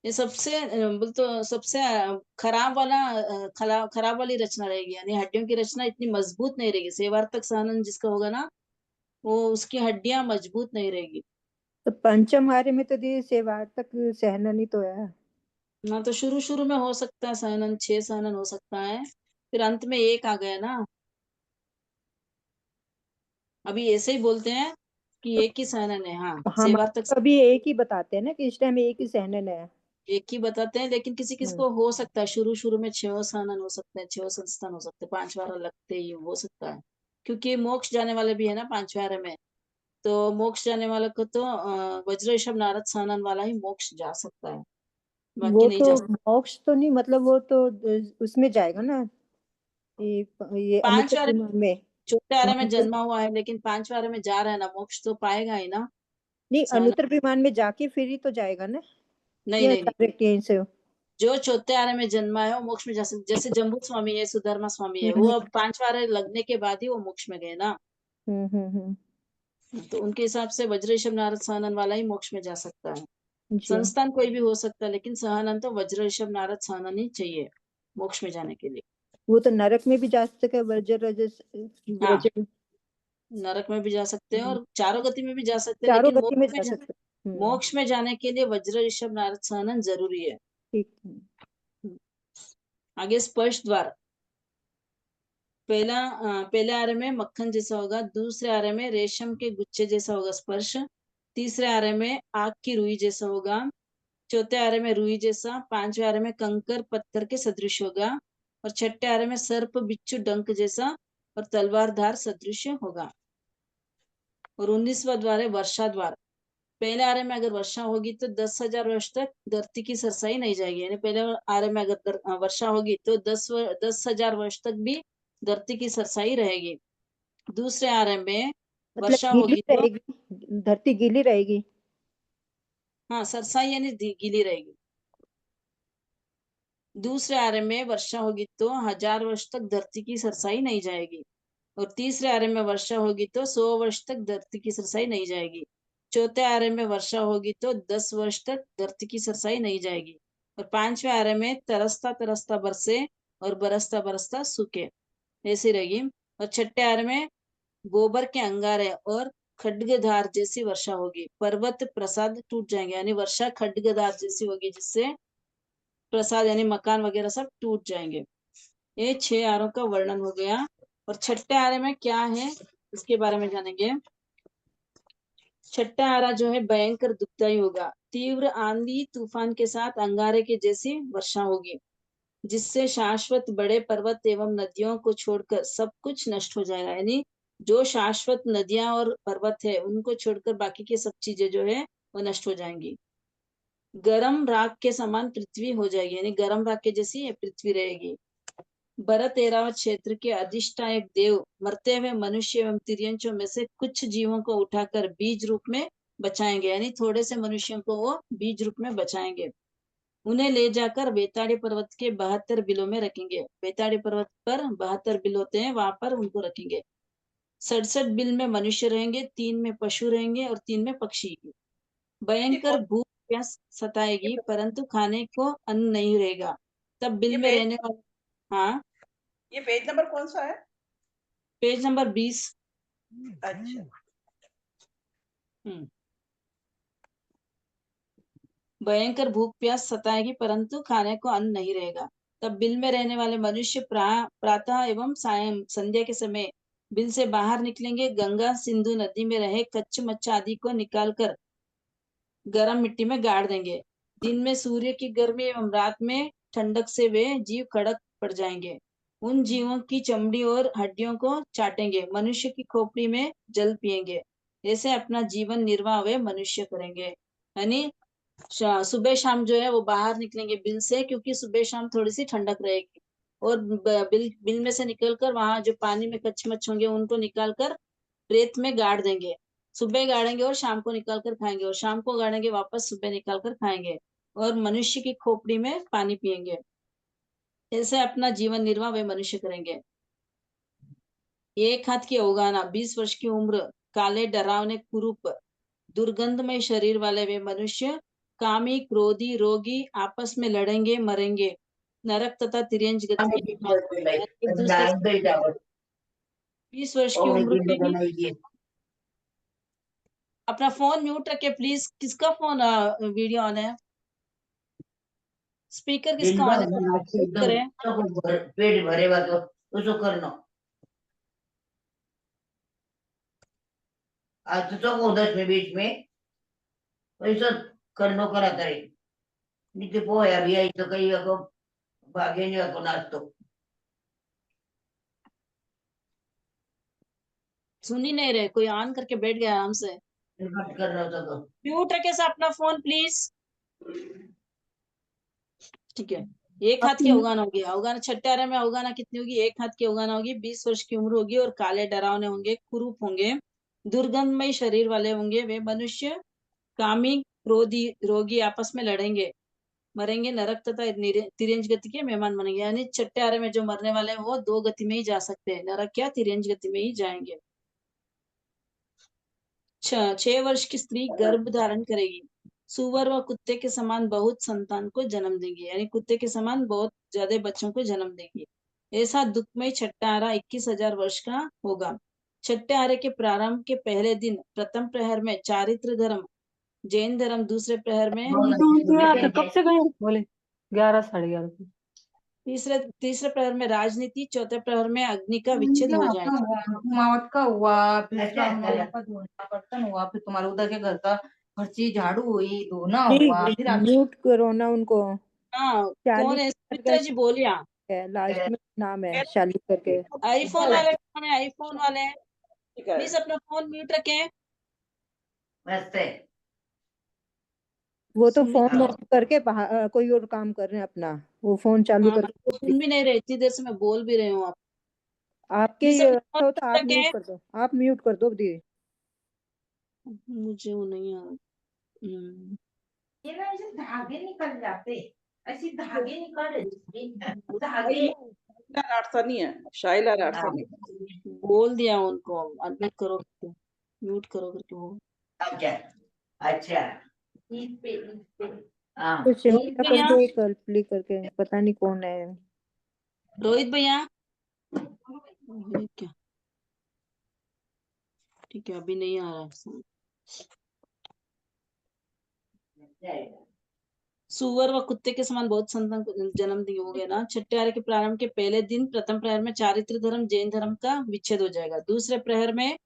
S1: ये सबसे बोल तो सबसे खराब वाला खराब वाली रचना रहेगी। यानी हड्डियों की रचना इतनी मजबूत नहीं रहेगी। सेवार्थक सहनन जिसका होगा ना, वो उसकी हड्डियां मजबूत नहीं रहेगी।
S5: तो पंचम आर्य में तो दी सेवार्थक सहननी तो है।
S1: ना तो शुरू शुरू में हो सकता है सहनन, 6 सहनन हो सकता है, फिर अंत में 1 आ गया ना। अभी ऐसे ही बोलते हैं कि 1 ही सहनन है। हाँ, सेवार्थक
S5: हमारे अभी एक ही बताते हैं ना कि इस टाइम एक ही सहनन है।
S1: 1 ही बताते हैं, लेकिन किसी किसी को हो सकता है शुरू शुरू में 6 सहनन हो सकते हैं, 6 संस्थान हो सकते हैं, 5 वारा लगते ही हो सकता है। क्योंकि मोक्ष जाने वाले भी है ना 5 वारे में। तो मोक्ष जाने वाले को तो वज्र ऋषभ नारद सहनन वाला ही मोक्ष जा सकता है, बाकी
S5: वो
S1: नहीं
S5: तो
S1: जा सकता।
S5: मोक्ष तो नहीं, मतलब वो तो उसमें जाएगा ना, ये
S1: 5
S5: अनुत्तर
S1: वारे
S5: विमान में।
S1: छोटे वारे में
S5: वहां से
S1: जन्मा हुआ है, लेकिन 5 वारे में जा रहा है ना, मोक्ष तो पाएगा ही ना।
S5: नहीं,
S1: सहनन
S5: अनुत्तर विमान में जाके फिर ही तो जाएगा ना,
S1: नहीं
S5: या
S1: नहीं नहीं,
S5: डायरेक्ट यहीं से?
S1: जो चौथे आरे में जन्मा है वो मोक्ष में जा सकते। जैसे जम्बू स्वामी है, सुधर्मा स्वामी है, वो
S5: हम्म
S1: अब 5 वारे लगने के बाद ही वो मोक्ष में गए ना।
S5: हम्म।
S1: तो उनके हिसाब से वज्र ऋषभ नारद सहनन वाला ही मोक्ष में जा सकता है।
S5: जी,
S1: संस्थान कोई भी हो सकता है, लेकिन सहनन तो वज्र ऋषभ नारद सहनन ही चाहिए मोक्ष में जाने के लिए।
S5: वो तो नरक में भी जा सकते हैं, वज्र
S1: हाँ,
S5: वज्र
S1: नरक में भी जा सकते हैं और चारों गति में भी जा सकते हैं,
S5: चारों
S1: लेकिन
S5: गति में
S1: मोक्ष में
S5: जा सकते
S1: मोक्ष में जाने के लिए वज्र ऋषभ नारद सहनन जरूरी है।
S5: ठीक है।
S1: आगे स्पर्श द्वार, पहले आरे में मक्खन जैसा होगा, दूसरे आरे में रेशम के गुच्छे जैसा होगा स्पर्श, तीसरे आरे में आग की रुई जैसा होगा, चौथे आरे में रुई जैसा, पांचवें आरे में कंकर पत्थर के सदृश होगा, और छठे आरे में सर्प बिच्छू डंक जैसा और तलवार धार सदृश होगा। और 19वां द्वार है वर्षा द्वार। पहले आरे में अगर वर्षा होगी तो 10,000 वर्ष तक धरती की सरसाई नहीं जाएगी, यानी पहले आरे में अगर वर्षा होगी तो 10,000 वर्ष तक भी धरती की सरसाई रहेगी। दूसरे आरे में
S5: मतलब
S1: वर्षा
S5: गीली
S1: होगी तो
S5: रहेगी, धरती गीली रहेगी।
S1: हाँ, सरसाई यानी गीली रहेगी। दूसरे आरे में वर्षा होगी तो 1,000 वर्ष तक धरती की सरसाई नहीं जाएगी, और तीसरे आरे में वर्षा होगी तो 100 वर्ष तक धरती की सरसाई नहीं जाएगी। चौथे आरे में वर्षा होगी तो 10 वर्ष तक धरती की सरसाई नहीं जाएगी, और पांचवें आरे में तरसता तरसता बरसे और बरसता बरसता सूखे, ऐसी रहेगी। और छठे आरे में गोबर के अंगारे और खड्गधार जैसी वर्षा होगी, पर्वत प्रसाद टूट जाएंगे, यानी वर्षा खड्गधार जैसी होगी जिससे प्रसाद यानी मकान वगैरह सब टूट जाएंगे। ये 6 आरों का वर्णन हो गया। और छठे आरे में क्या है इसके बारे में जानेंगे। छठा आरा जो है भयंकर दुखदाई होगा, तीव्र आंधी तूफान के साथ अंगारे के जैसी वर्षा होगी, जिससे शाश्वत बड़े पर्वत एवं नदियों को छोड़कर सब कुछ नष्ट हो जाएगा, यानी जो शाश्वत नदियां और पर्वत है उनको छोड़कर बाकी की सब चीजें जो है वो नष्ट हो जाएंगी। गरम राख के समान पृथ्वी हो जाएगी, यानी गरम राख के जैसी पृथ्वी रहेगी। भरत एरावत क्षेत्र के अधिष्ठायक देव मरते हुए मनुष्य एवं तिर्यंचों में से कुछ जीवों को उठाकर बीज रूप में बचाएंगे, यानी थोड़े से मनुष्यों को वो बीज रूप में बचाएंगे। उन्हें ले जाकर बेताड़ी पर्वत के 72 बिलों में रखेंगे। बेताड़ी पर्वत पर 72 बिल होते हैं, वहां पर उनको रखेंगे। 67 बिल में मनुष्य रहेंगे, 3 में पशु रहेंगे और 3 में पक्षी। भयंकर भूख प्यास सताएगी परंतु खाने को अन्न नहीं रहेगा, तब बिल में रहने वाले। हाँ,
S3: ये पेज नंबर कौन सा है?
S1: Page number 20।
S3: अच्छा।
S1: भयंकर भूख प्यास सताएगी परंतु खाने को अन्न नहीं रहेगा, तब बिल में रहने वाले मनुष्य प्रातः एवं सायं संध्या के समय बिल से बाहर निकलेंगे। गंगा सिंधु नदी में रहे कच्च मच्छ आदि को निकालकर गर्म मिट्टी में गाड़ देंगे। दिन में सूर्य की गर्मी एवं रात में ठंडक से वे जीव कड़क पड़ जाएंगे। उन जीवों की चमड़ी और हड्डियों को चाटेंगे, मनुष्य की खोपड़ी में जल पिएंगे। ऐसे अपना जीवन निर्वाह वे मनुष्य करेंगे, यानी सुबह शाम जो है वो बाहर निकलेंगे बिल से, क्योंकि सुबह शाम थोड़ी सी ठंडक रहेगी। और बिल में से निकलकर वहां जो पानी में कच्छमच्छ होंगे उनको निकालकर रेत में गाड़ देंगे। सुबह गाड़ेंगे और शाम को निकाल कर खाएंगे, और शाम को गाड़ेंगे वापस सुबह निकाल कर खाएंगे, और मनुष्य की खोपड़ी में पानी पिएंगे। ऐसे अपना जीवन निर्वाह वे मनुष्य करेंगे। एक हाथ की अवगाना, 20 वर्ष की उम्र, काले डरावने कुरूप दुर्गंधमय शरीर वाले वे मनुष्य कामी क्रोधी रोगी आपस में लड़ेंगे मरेंगे, नरक तथा तिर्यंच गति एक दूसरे से 20 वर्ष की उम्र की। अपना फोन म्यूट रखे प्लीज। किसका फोन वीडियो ऑन है? स्पीकर किसका ऑन है?
S7: पेट भरेगा तो उसको करना। आज तो 10 में बीच में वैसा करनो करा करे नीचे पोया भी आई तो कई को भागे नहीं को नाच तो
S1: सुन ही नहीं रहे, कोई ऑन करके बैठ गया आराम से।
S7: कर रहा था तो
S1: म्यूट रखे से अपना फोन प्लीज। ठीक है। एक हाथ की अवगाना होगी। अवगाना छठे आरे में अवगाना कितनी होगी? एक हाथ की अवगाना होगी, 20 वर्ष की उम्र होगी और काले डरावने होंगे, कुरूप होंगे, दुर्गंधमय शरीर वाले होंगे। वे मनुष्य कामी क्रोधी रोगी आपस में लड़ेंगे मरेंगे, नरक तथा तिर्यंच गति के मेहमान बनेंगे। यानी छठे आरे में जो मरने वाले हैं वो 2 गति में ही जा सकते हैं, नरक या तिर्यंच गति में ही जाएंगे। 6 वर्ष की स्त्री गर्भ धारण करेगी, सुअर व कुत्ते के समान बहुत संतान को जन्म देंगी, यानी कुत्ते के समान बहुत ज्यादा बच्चों को जन्म देंगी। ऐसा दुखमय छठा आरा 21,000 वर्ष का होगा। छठे आरे के प्रारंभ के पहले दिन प्रथम प्रहर में चारित्र धर्म जैन धर्म दूसरे प्रहर में,
S2: कब से गए बोले 11 साढ़े 11 पे।
S1: तीसरे प्रहर में राजनीति, चौथे प्रहर में अग्नि का विच्छेद हो जाएगा।
S8: कुमावत का हुआ, फिर
S7: अच्छा,
S8: उसका
S7: अच्छा।
S8: का धोना बर्तन हुआ, फिर तुम्हारे उधर के घर का हर चीज झाड़ू हुई, धोना
S5: ठीक,
S8: हुआ, फिर आप
S5: म्यूट करो ना उनको।
S1: हाँ,
S5: शाली
S1: कौन है? सुमित्रा जी बोलिए।
S5: है, लास्ट में नाम है शाली करके।
S1: आईफोन वाले कौन है? आईफोन वाले
S3: ठीक है।
S1: प्लीज अपना फोन म्यूट रखें।
S7: मस्त है।
S5: वो तो फोन
S1: सुमित्रा,
S5: ऑफ करके बाहर कोई और काम कर रहे हैं अपना, वो फोन चालू
S1: हाँ,
S5: करके।
S1: वो सुन भी नहीं रहे, इतनी देर से मैं बोल भी रही हूँ। आप
S5: आपके
S1: प्लीज
S5: ये
S1: अपना फोन
S5: हो तो आप
S1: म्यूट
S5: म्यूट
S1: रखें।
S5: कर दो, आप म्यूट कर दो दीदी।
S1: मुझे वो नहीं आ रहा।
S7: ये ना ऐसे धागे निकल जाते, ऐसे धागे निकल धागे।
S3: राठसानी है, शाइला राठसानी।
S1: बोल दिया उनको अनम्यूट करो करके, म्यूट करो करके। वो
S7: अच्छा अच्छा। इस पे हाँ।
S5: तो शिवा
S1: रोहित भैया,
S5: करके कल्पली करके पता नहीं कौन है।
S1: रोहित भैया है क्या? ठीक है, अभी नहीं आ रहा है। सुअर व कुत्ते के समान बहुत संतान को जन्म दिए ना। छठे आर्य के प्रारंभ के पहले दिन प्रथम प्रहर में चारित्र धर्म जैन धर्म का विच्छेद हो जाएगा। दूसरे प्रहर में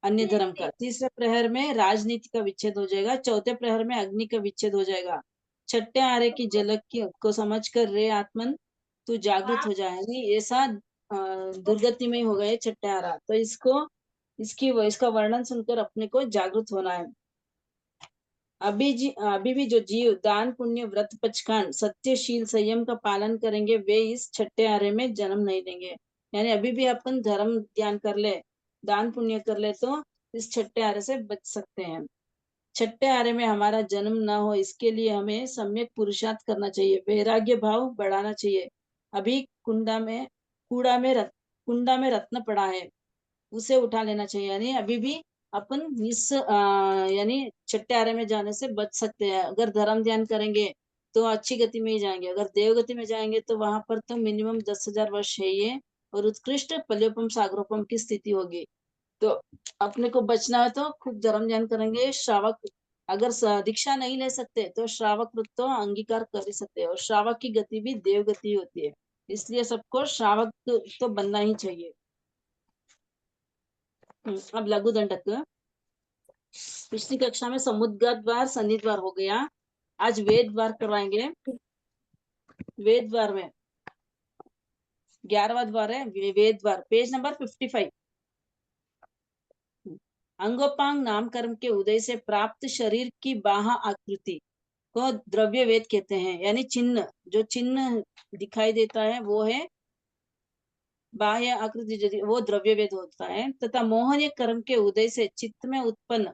S1: अन्य धर्म का, तीसरे प्रहर में राजनीति का विच्छेद हो जाएगा, चौथे प्रहर में अग्नि का विच्छेद हो जाएगा। छठे आर्य की झलक को समझ कर रे आत्मन तू जागृत हो जाए। नहीं, ऐसा दुर्गति में ही होगा ये छठे आर्य। तो इसका वर्णन सुनकर अपने को जागृत होना है। अभी भी जो जीव दान पुण्य व्रत पचकान सत्यशील संयम का पालन करेंगे वे इस छठे आर्य में जन्म नहीं लेंगे। यानी अभी भी अपन धर्म ध्यान कर ले, दान पुण्य कर ले तो इस छठे आर्य से बच सकते हैं। छठे आर्य में हमारा जन्म ना हो इसके लिए हमें सम्यक पुरुषार्थ करना चाहिए, वैराग्य भाव बढ़ाना चाहिए। अभी कुंडा में रत्न पड़ा है, उसे उठा लेना चाहिए। यानी अभी भी अपन यानी छठे आर्य में जाने से बच सकते हैं। अगर धर्म ध्यान करेंगे तो अच्छी गति में ही जाएंगे। अगर देव गति में जाएंगे तो वहां पर तो मिनिमम 10,000 वर्ष है ये, और उत्कृष्ट पल्योपम सागरोपम की स्थिति होगी। तो अपने को बचना है तो खूब धर्म ध्यान करेंगे। श्रावक अगर दीक्षा नहीं ले सकते तो श्रावक व्रत तो अंगीकार कर ही सकते हैं, और श्रावक की गति भी देव गति होती है, इसलिए सबको श्रावक तो बनना ही चाहिए। अब लघु दंडक। पिछली कक्षा में समुद्गत द्वार सन्निद्वार हो गया, आज वेद द्वार करवाएंगे। वेद द्वार में 11वां द्वार है वेद द्वार, पेज नंबर 55। अंगोपांग नाम कर्म के उदय से प्राप्त शरीर की बाह्य आकृति को द्रव्य वेद कहते हैं। यानी चिन्ह, जो चिन्ह दिखाई देता है वो है बाह्य आकृति, वो द्रव्य वेद होता है। तथा मोहनीय कर्म के उदय से चित्त में उत्पन्न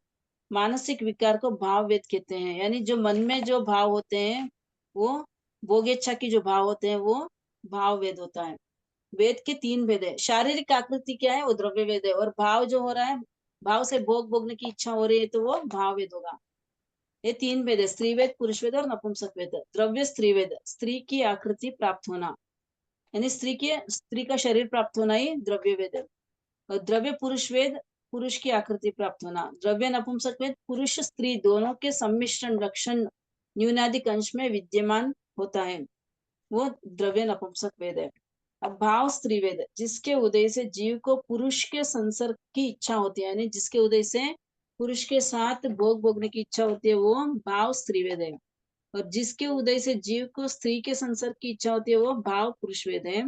S1: मानसिक विकार को भाव वेद कहते हैं। यानी जो मन में जो भाव होते हैं वो भोगेच्छा की जो भाव होते हैं वो भाव वेद होता है। वेद के 3 वेद है। शारीरिक आकृति क्या है? वो द्रव्य वेद है। और भाव जो हो रहा है, भाव से भोगने की इच्छा हो रही है तो वो भाव वेद होगा। ये 3 वेद है, स्त्री वेद, पुरुष वेद और नपुंसक वेद। द्रव्य स्त्री वेद, स्त्री की आकृति प्राप्त होना, यानी स्त्री का शरीर प्राप्त होना ही द्रव्य वेद है। और द्रव्य पुरुष वेद, पुरुष की आकृति प्राप्त होना। द्रव्य नपुंसक वेद, पुरुष स्त्री दोनों के सम्मिश्रण लक्षण न्यूनाधिक अंश में विद्यमान होता है, वो द्रव्य नपुंसक वेद है। अब भाव स्त्री वेद, जिसके उदय से जीव को पुरुष के संसर्ग की इच्छा होती है, यानी जिसके उदय से पुरुष के साथ भोगने की इच्छा होती है वो भाव स्त्री वेद है। और जिसके उदय से जीव को स्त्री के संसर्ग की इच्छा होती है वो भाव पुरुष वेद है।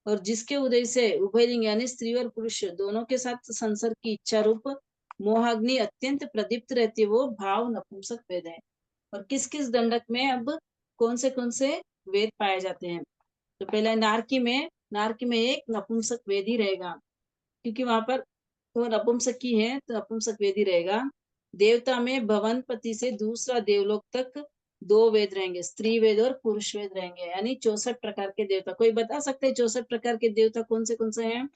S1: और जिसके उदय से उभयलिंग यानी स्त्री और पुरुष दोनों के साथ संसर्ग की इच्छा रूप मोहाग्नि अत्यंत प्रदीप्त रहती है वो भाव नपुंसक वेद है। और किस किस दंडक में अब कौन से वेद पाए जाते हैं? तो पहला नारकी में एक नपुंसक वेद ही रहेगा, क्योंकि वहां पर वो नपुंसकी है तो नपुंसक वेद ही रहेगा। देवता में भवनपति से दूसरा देवलोक तक 2 वेद रहेंगे, स्त्री वेद और पुरुष वेद रहेंगे। यानी 64 प्रकार के देवता। कोई बता सकते हैं 64 प्रकार के देवता कौन से हैं?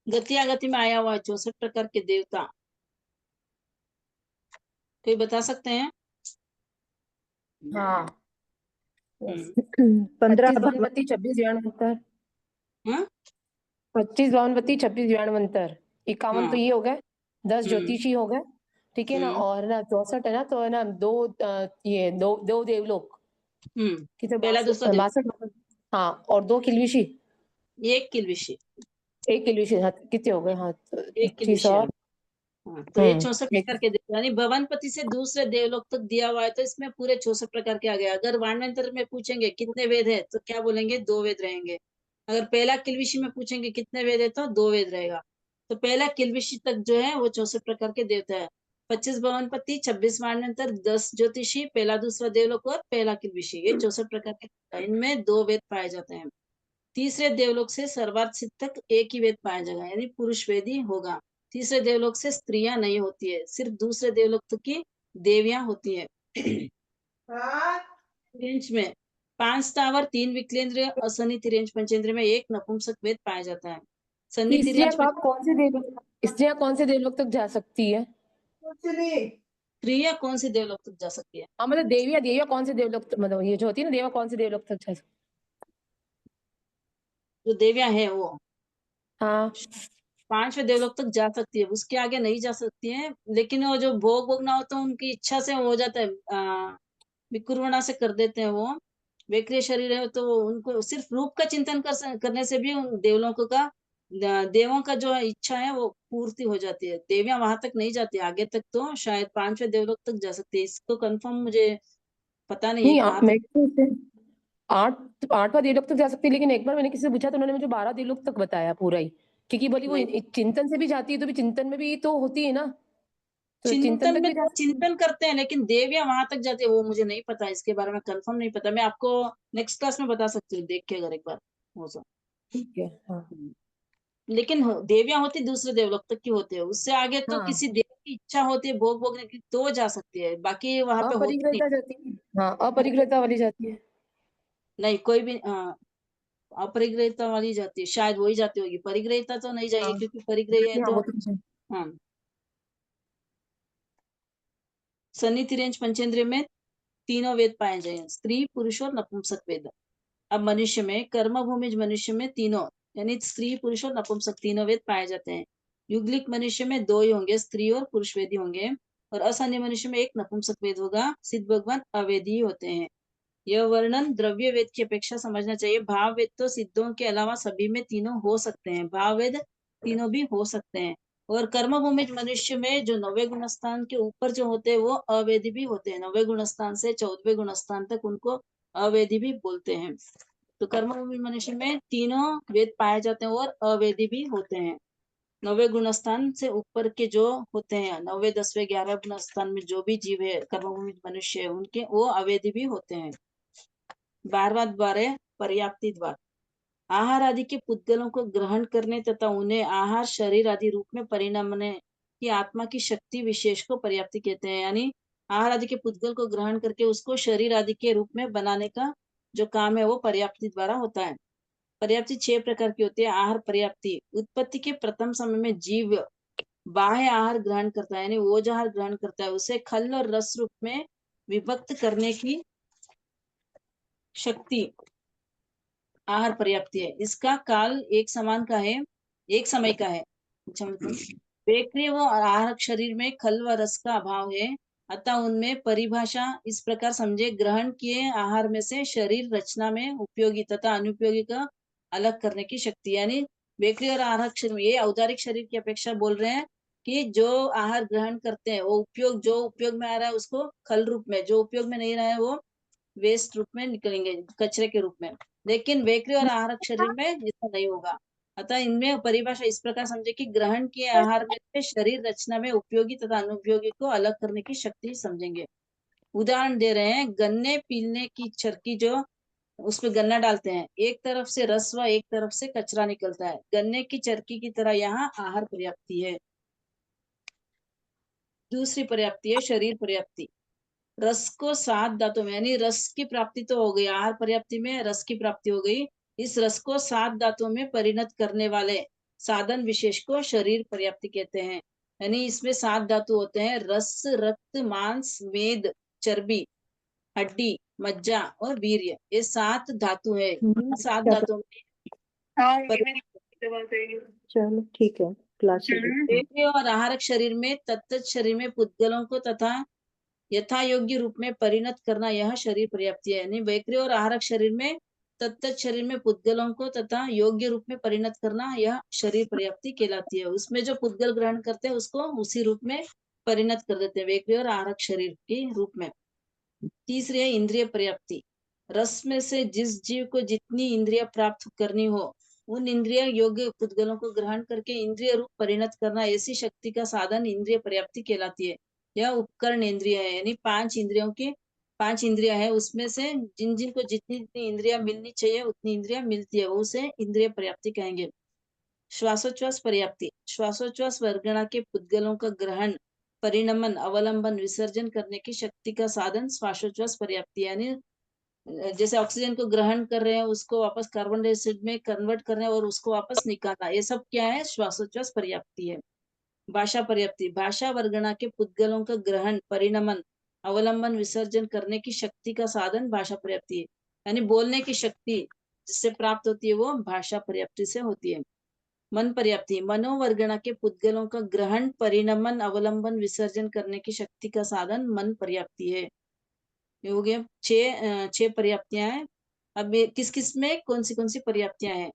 S1: गति में आया हुआ है 64 प्रकार के देवता, कोई बता सकते हैं?
S2: हाँ
S5: 15
S2: 25 बावनपति 26 ज्ञानवंतर।
S1: हाँ?
S2: 25 बावनपति 26 ज्ञानवंतर, 51
S1: हाँ।
S2: तो ये हो गए। 10 ज्योतिषी हो गए, ठीक है ना,
S1: हम्म।
S2: और ना 64 है ना, तो है ना ये दो देवलोक, कितने
S1: पहला दूसरा
S2: 62, हाँ, और 2 किल्बिशी,
S1: एक किल्बिशी,
S2: 1 किल्बिशी, हाँ, कितने हो गए, हाँ,
S1: एक
S2: 25
S1: किल्बिशी
S2: और
S1: हाँ, तो ये 64
S2: एक
S1: प्रकार के देव, यानी भवनपति से दूसरे देवलोक तक दिया हुआ है, तो इसमें पूरे 64 प्रकार के आ गए। अगर वाणमंत्र में पूछेंगे कितने वेद है, तो क्या बोलेंगे, 2 वेद रहेंगे। अगर पहला किल्बिशी में पूछेंगे कितने वेद है, तो 2 वेद रहेगा। तो पहला किल्बिशी तक जो है वो 64 प्रकार के देवता है। 25 भवनपति, 26 वाणमंत्र, 10 ज्योतिषी, पहला दूसरा देवलोक और पहला किल्बिशी, ये 64 प्रकार के। इनमें 2 वेद पाए जाते हैं। तीसरे देवलोक से सर्वार्थ सिद्ध तक एक ही वेद पाया जाएगा, यानी पुरुष वेद ही होगा। तीसरे देवलोक से स्त्रियां नहीं होती है, सिर्फ दूसरे देवलोक तक की देवियां होती है। रेंज में 5 स्थावर, 3 विकलेंद्रिय, असन्नी तिरेंज पंचेंद्रिय में 1 नपुंसक वेद पाया जाता है। सन्नी तिरेंज
S2: स्त्रियां कौन से देवलोक तक जा सकती है?
S1: स्त्रियां कौन से देवलोक तक जा सकती है?
S2: हाँ, मतलब देवियां कौन से देवलोक मतलब ये जो होती है ना, देवा कौन से देवलोक तक जा सकती?
S1: जो देवियां है वो
S2: हाँ,
S1: 5वें देवलोक तक जा सकती है, उसके आगे नहीं जा सकती है। लेकिन वो जो भोग भोगना होता है उनकी इच्छा से हो जाता है, विकुर्वणा से कर देते हैं वो। वेक्रिय शरीर है तो उनको सिर्फ रूप का चिंतन करने से भी उन देवलोकों का देवों का जो इच्छा है वो पूर्ति हो जाती है। देवियां वहां तक नहीं जाती, आगे तक तो शायद 5वें देवलोक तक जा सकती है। इसको कंफर्म मुझे पता नहीं है
S2: नहीं,
S1: कहाँ
S2: मैं
S1: तक।
S2: 8वां देवलोक तक जा सकती है, लेकिन एक बार मैंने किसी से पूछा तो उन्होंने मुझे 12 देवलोक तक बताया पूरा ही, क्योंकि बोली वो
S1: नहीं,
S2: चिंतन से भी जाती है, तो भी चिंतन में भी तो होती है ना, तो चिंतन
S1: चिंतन
S2: तक
S1: में
S2: भी जा
S1: तो
S2: सकती है।
S1: चिंतन करते हैं, लेकिन देवियां वहां तक जाती है वो मुझे नहीं पता, इसके बारे में कंफर्म नहीं पता। मैं आपको नेक्स्ट क्लास में बता सकती हूँ, देख के अगर एक बार हो तो।
S2: ठीक है, हाँ
S1: लेकिन देवियां होती दूसरे देवलोक तक की होती है, उससे आगे तो
S2: हाँ,
S1: किसी देव की इच्छा होती है भोग भोगने की तो जा सकती है, बाकी वहां पे होती नहीं।
S2: अपरिग्रहिता जाती है, हाँ, अपरिग्रहिता वाली जाती है।
S1: नहीं कोई भी अपरिग्रहिता वाली जाती है, शायद वही जाती होगी, परिग्रहिता तो नहीं जाएगी
S2: हाँ,
S1: क्योंकि परिग्रही है
S2: हाँ,
S1: तो।
S2: वो तो है।
S1: हाँ, सन्नी तिरेंज पंचेंद्रिय में तीनों वेद पाए जाएंगे, स्त्री पुरुष और नपुंसक वेद। अब मनुष्य में कर्म भूमिज मनुष्य में तीनों, यानी स्त्री पुरुष और नपुंसक तीनों वेद पाए जाते हैं। युगलिक मनुष्य में 2 ही होंगे, स्त्री और पुरुष वेदी होंगे। और असन्य मनुष्य में 1 नपुंसक वेद होगा। सिद्ध भगवान अवेदी होते हैं। यह वर्णन द्रव्य वेद की अपेक्षा समझना चाहिए। भाव वेद तो सिद्धों के अलावा सभी में तीनों हो सकते हैं, भाव वेद तीनों भी हो सकते हैं। और कर्म भूमिज मनुष्य में जो 9वें गुणस्थान के ऊपर जो होते हैं वो अवेदी भी होते हैं। 9वें गुणस्थान से 14वें गुणस्थान तक उनको अवेदी भी बोलते हैं। तो कर्म भूमि मनुष्य में तीनों वेद पाए जाते हैं और अवेदी भी होते हैं। 9वें गुणस्थान से ऊपर के जो होते हैं, 9वें 10वें 11वें गुणस्थान में जो भी जीव है कर्मभूमि मनुष्य है, उनके वो अवेदी भी होते हैं। 12वां द्वार है पर्याप्ति द्वार। आहार आदि के पुद्गलों को ग्रहण करने तथा उन्हें आहार शरीर आदि रूप में परिणमने की आत्मा की शक्ति विशेष को पर्याप्ति कहते हैं। यानी आहार आदि के पुद्गल को ग्रहण करके उसको शरीर आदि के रूप में बनाने का जो काम है वो पर्याप्ति द्वारा होता है। पर्याप्ति 6 प्रकार की होती है। आहार पर्याप्ति उत्पत्ति के प्रथम समय में जीव बाह्य आहार ग्रहण करता है, यानी वो जो आहार ग्रहण करता है उसे खल और रस रूप में विभक्त करने की शक्ति आहार पर्याप्ति है। इसका काल एक समान का है, एक समय का है। अच्छा, मतलब बेक्रिय व आहारक शरीर में खल व रस का अभाव है, अतः उनमें परिभाषा इस प्रकार समझे, ग्रहण किए आहार में से शरीर रचना में उपयोगी तथा अनुपयोगी का अलग करने की शक्ति। यानी बेक्रिय और आहारक शरीर, ये औदारिक शरीर की अपेक्षा बोल रहे हैं कि जो आहार ग्रहण करते हैं वो जो उपयोग में आ रहा है उसको खल रूप में, जो उपयोग में नहीं रहा है वो वेस्ट रूप में निकलेंगे, कचरे के रूप में। लेकिन बेकरी और आहारक शरीर में ऐसा नहीं होगा। अतः इनमें परिभाषा इस प्रकार समझे कि ग्रहण किए आहार में से शरीर रचना में उपयोगी तथा अनुपयोगी को अलग करने की शक्ति समझेंगे। उदाहरण दे रहे हैं, गन्ने पीलने की चरखी, जो उसमें गन्ना डालते हैं, एक तरफ से रस व एक तरफ से कचरा निकलता है। गन्ने की चरखी की तरह यहाँ आहार पर्याप्ति है। दूसरी पर्याप्ति है शरीर पर्याप्ति। रस को 7 धातु में, यानी रस की प्राप्ति तो हो गई, आहार पर्याप्ति में रस की प्राप्ति हो गई। इस रस को 7 धातुओं में परिणत करने वाले साधन विशेष को शरीर पर्याप्ति कहते हैं। यानी इसमें 7 धातु होते हैं, रस, रक्त, मांस, मेद, चर्बी, हड्डी, मज्जा और वीर्य। ये 7 धातु है। 7 धातुओं में
S5: चलो ठीक है। क्लास शेड्यूल
S1: वेक्रिय और आहारक शरीर में तत्त शरीर में पुद्गलों को तथा यथा योग्य रूप में परिणत करना यह शरीर पर्याप्ति है। यानी वेक्रिय और आहारक शरीर में तत्त शरीर में पुद्गलों को तथा योग्य रूप में परिणत करना यह शरीर पर्याप्ति कहलाती है। उसमें जो पुद्गल ग्रहण करते हैं उसको उसी रूप में परिणत कर देते हैं, वेक्रिय और आहारक शरीर के रूप में। तीसरी है इंद्रिय पर्याप्ति। रस में से जिस जीव को जितनी इंद्रिय प्राप्त करनी हो उन इंद्रिय योग्य पुद्गलों को ग्रहण करके इंद्रिय रूप परिणत करना ऐसी शक्ति का साधन इंद्रिय पर्याप्ति कहलाती है। यह उपकरण इंद्रिय है, यानी 5 इंद्रिया है, उसमें से जिन जिन को जितनी जितनी इंद्रिया मिलनी चाहिए उतनी इंद्रिया मिलती है, वो उसे इंद्रिय पर्याप्ति कहेंगे। श्वासोच्छ्वास पर्याप्ति। श्वासोच्छ्वास वर्गणा के पुद्गलों का ग्रहण, परिणमन, अवलंबन, विसर्जन करने की शक्ति का साधन श्वासोच्छ्वास पर्याप्ति। यानी जैसे ऑक्सीजन को ग्रहण कर रहे हैं उसको वापस कार्बन डाइऑक्साइड में कन्वर्ट कर रहे हैं और उसको वापस निकालना, ये सब क्या है? श्वासोच्छ्वास पर्याप्ति है। भाषा पर्याप्ति। भाषा वर्गणा के पुद्गलों का ग्रहण, परिणमन, अवलंबन, विसर्जन करने की शक्ति का साधन भाषा पर्याप्ति है। यानी बोलने की शक्ति जिससे प्राप्त होती है वो भाषा पर्याप्ति से होती है। मन पर्याप्ति। मनोवर्गणा के पुद्गलों का ग्रहण, परिणमन, अवलंबन, विसर्जन करने की शक्ति का साधन मन पर्याप्ति है। ये हो गया 6 पर्याप्तियां हैं। अब किस किस में कौन सी पर्याप्तियां हैं?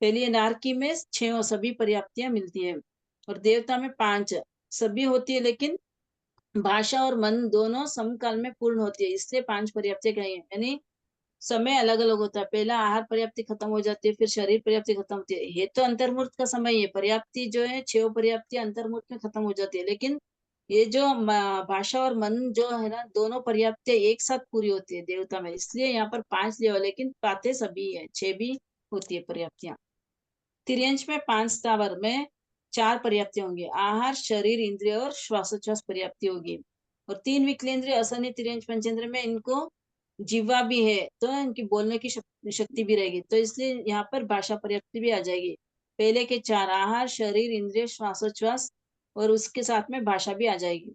S1: पहली नारकी में 6 सभी पर्याप्तियां मिलती है और देवता में 5 सभी होती है, लेकिन भाषा और मन दोनों समकाल में पूर्ण होती है, इसलिए 5 पर्याप्तियां कही है। यानी समय अलग अलग होता है, पहला आहार पर्याप्ति खत्म हो जाती है, फिर शरीर पर्याप्ति खत्म होती है। ये तो अंतर्मूर्त का समय है, पर्याप्ति जो है 6 पर्याप्ति अंतर्मूर्त में खत्म हो जाती है, लेकिन ये जो भाषा और मन जो है ना, दोनों पर्याप्तियां एक साथ पूरी होती है देवता में, इसलिए यहाँ पर 5 लिया, लेकिन पाते सभी है, 6 भी होती है पर्याप्तियां। तिर्यंश में 5 स्थावर में 4 पर्याप्तियां होंगी, आहार, शरीर, इंद्रिय और श्वासोच्छ्वास पर्याप्ति होगी। और 3 विकलेंद्रिय असनि तिर्यंश पंचेंद्र में इनको जीवा भी है, तो इनकी बोलने की शक्ति भी रहेगी, तो इसलिए यहाँ पर भाषा पर्याप्ति भी आ जाएगी। पहले के 4 आहार, शरीर, इंद्रिय, श्वासोच्छ्वास और उसके साथ में भाषा भी आ जाएगी।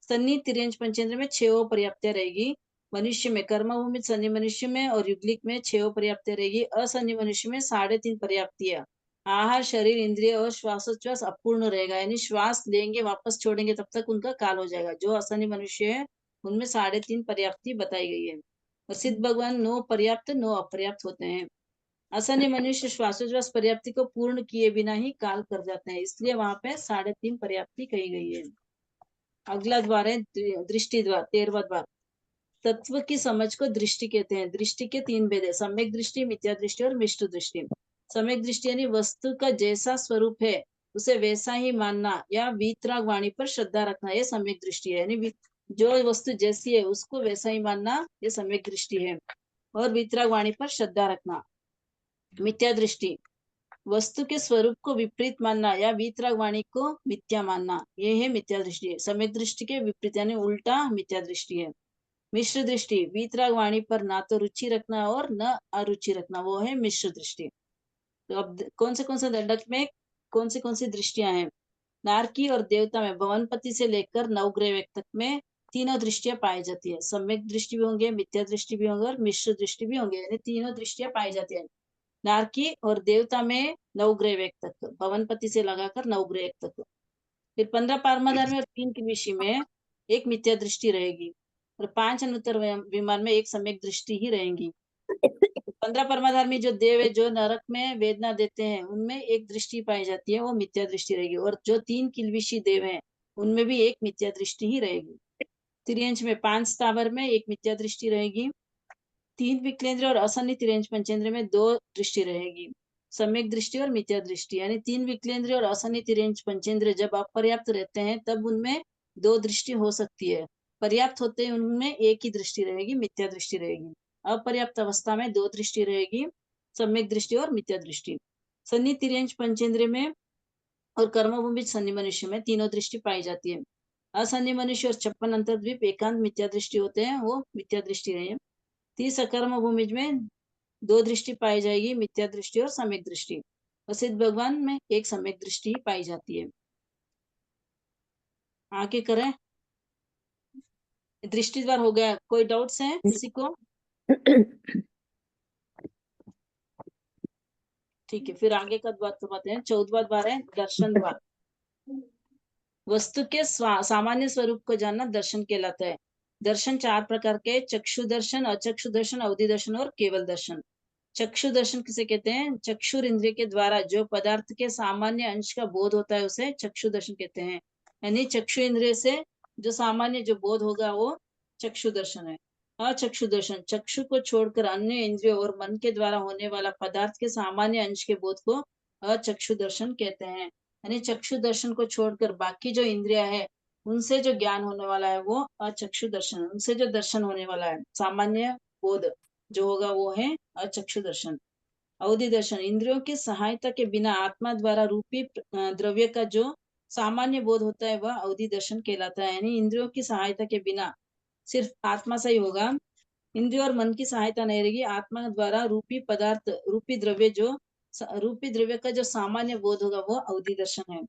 S1: सन्नी तिर्यंश पंचेंद्र में 6 पर्याप्तियां रहेगी। मनुष्य में कर्मभूमि सन्नी मनुष्य में और युग्लिक में 6 पर्याप्तियां रहेगी। असन्नी मनुष्य में 3.5 पर्याप्तियां। आहार, शरीर, इंद्रिय और श्वासोच्छ्वास अपूर्ण रहेगा, यानी श्वास लेंगे वापस छोड़ेंगे तब तक उनका काल हो जाएगा। जो असन्नी मनुष्य है उनमें 3.5 पर्याप्ति बताई गई है। और सिद्ध भगवान 9 पर्याप्त 9 अपर्याप्त होते हैं। असन्य मनुष्य श्वासोच्छ्वास पर्याप्ति को पूर्ण किए बिना ही काल कर जाते हैं, इसलिए वहां पे 3.5 पर्याप्ति कही गई है। अगला द्वार है दृष्टि द्वार, 13वां द्वार। तत्व की समझ को दृष्टि कहते हैं। दृष्टि के 3 भेद है, सम्यक दृष्टि, मिथ्या दृष्टि और मिश्र दृष्टि। सम्यक दृष्टि यानी वस्तु का जैसा स्वरूप है उसे वैसा ही मानना या वीतराग वाणी पर श्रद्धा रखना, यह सम्यक दृष्टि है। यानी जो वस्तु जैसी है उसको वैसा ही मानना, यह सम्यक दृष्टि है। और वीतराग वाणी पर श्रद्धा रखना। मिथ्या दृष्टि वस्तु के स्वरूप को विपरीत मानना या वीतराग वाणी को मिथ्या मानना, यह है मिथ्या दृष्टि। सम्यक दृष्टि के विपरीत यानी उल्टा मिथ्या दृष्टि है। मिश्र दृष्टि वीतराग वाणी पर ना तो रुचि रखना और न अरुचि रखना, वो है मिश्र दृष्टि। तो अब कौन से दंडक में कौन सी दृष्टियां हैं? नारकी और देवता में भवनपति से लेकर नवग्रह तक में तीनों दृष्टियां पाई जाती है। सम्यक दृष्टि भी होंगे, मिथ्या दृष्टि भी होंगे और मिश्र दृष्टि भी होंगे, यानी तीनों दृष्टियां पाई जाती है। नारकी और देवता में नवग्रह तक, भवनपति से लगाकर नवग्रह तक। फिर 15 पारमाधार में और 3 कृषि में एक मिथ्या दृष्टि रहेगी और 5 अनुत्तर विमान में एक सम्यक दृष्टि ही रहेंगी। 15 परमाधार में जो देव है जो नरक में वेदना देते हैं उनमें एक दृष्टि पाई जाती है, वो मिथ्या दृष्टि रहेगी। और जो 3 किलबिशी देव हैं उनमें भी एक मिथ्या दृष्टि ही रहेगी। तिर्यंश में 5 स्थावर में एक मिथ्या दृष्टि रहेगी। 3 विकलेंद्र और असन्नी तिर्यंश पंचेंद्र में 2 दृष्टि रहेगी, सम्यक दृष्टि और मिथ्या दृष्टि। यानी 3 विकलेंद्र और असन्नी तिर्यंश पंचेंद्र जब अपर्याप्त रहते हैं तब उनमें 2 दृष्टि हो सकती है, पर्याप्त होते हैं उनमें एक ही दृष्टि रहेगी, मिथ्या दृष्टि रहेगी। अपर्याप्त अवस्था में 2 दृष्टि रहेगी, सम्यक दृष्टि और मिथ्या दृष्टि। सन्नी तिर्यंश पंचेंद्र में और कर्मभूमि सन्नी मनुष्य में तीनों दृष्टि पाई जाती है। असन्नी मनुष्य और 56 अंतर्द्वीप एकांत मिथ्या दृष्टि होते हैं, वो मिथ्या दृष्टि रहे। 30 अकर्म भूमि में 2 दृष्टि पाई जाएगी, मिथ्या दृष्टि और सम्यक दृष्टि। और सिद्ध भगवान में एक सम्यक दृष्टि ही पाई जाती है। आगे करें, दृष्टि द्वार हो गया। कोई डाउट्स हैं किसी को? ठीक है, फिर आगे का द्वार बताते हैं। 14वां द्वार है दर्शन द्वार। वस्तु के सामान्य स्वरूप को जानना दर्शन कहलाता है। दर्शन 4 प्रकार के: चक्षु दर्शन, अचक्षु दर्शन, अवधि दर्शन और केवल दर्शन। चक्षु दर्शन किसे कहते हैं? चक्षुर इंद्रिय के द्वारा जो पदार्थ के सामान्य अंश का बोध होता है उसे चक्षु दर्शन कहते हैं। यानी चक्षु इंद्रिय से जो सामान्य जो बोध होगा वो चक्षु दर्शन है। अचक्षु दर्शन, चक्षु को छोड़कर अन्य इंद्रियों और मन के द्वारा होने वाला पदार्थ के सामान्य अंश के बोध को अचक्षु दर्शन कहते हैं। यानी चक्षु दर्शन को छोड़कर बाकी जो इंद्रिया है उनसे जो ज्ञान होने वाला है वो अचक्षु दर्शन, उनसे जो दर्शन होने वाला है सामान्य बोध जो होगा वो है अचक्षु दर्शन। अवधि दर्शन, इंद्रियों की सहायता के बिना आत्मा द्वारा रूपी द्रव्य का जो सामान्य बोध होता है वह अवधि दर्शन कहलाता है। यानी इंद्रियों की सहायता के बिना सिर्फ आत्मा से ही होगा, इंद्रियों और मन की सहायता नहीं रहेगी, आत्मा द्वारा रूपी पदार्थ रूपी द्रव्य का जो सामान्य बोध होगा वो अवधि दर्शन है।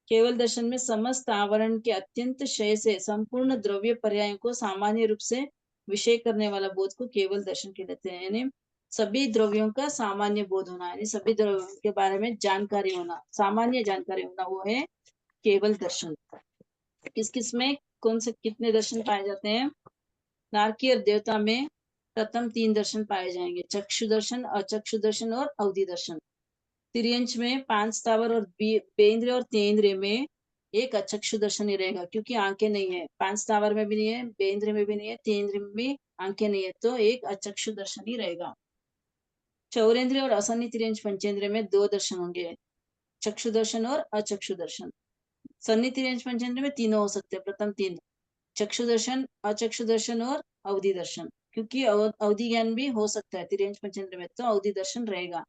S1: केवल दर्शन में समस्त आवरण के अत्यंत क्षय से संपूर्ण द्रव्य पर्यायों को सामान्य रूप से विषय करने वाला बोध को केवल दर्शन कहते हैं। यानी सभी द्रव्यों का सामान्य बोध होना, यानी सभी द्रव्यों के बारे में जानकारी होना, सामान्य जानकारी होना, वो है केवल दर्शन। किस किस में कौन से कितने दर्शन पाए जाते हैं? नारकीय देवता में प्रथम 3 दर्शन पाए जाएंगे: चक्षु दर्शन, अचक्षु दर्शन और अवधि दर्शन। तिर्यंच में 5 स्थावर और बेंद्रिय और तेंद्रिय में एक अचक्षु दर्शन ही रहेगा, क्योंकि आंखें नहीं है। 5 स्थावर में भी नहीं है, बेंद्रिय में भी नहीं है, तेंद्रिय में भी आंखें नहीं है, तो एक अचक्षु दर्शन ही रहेगा। चौरेंद्रिय और असन्नी तिर्यंच पंचेंद्रिय में 2 दर्शन होंगे: चक्षु दर्शन और अचक्षु दर्शन। सन्नी तिर्यंच पंचेंद्रिय में तीनों हो सकते हैं, प्रथम 3: चक्षु दर्शन, अचक्षु दर्शन और अवधि दर्शन। क्योंकि अवधि ज्ञान भी हो सकता है तिर्यंच पंचेंद्रिय में, तो अवधि दर्शन रहेगा।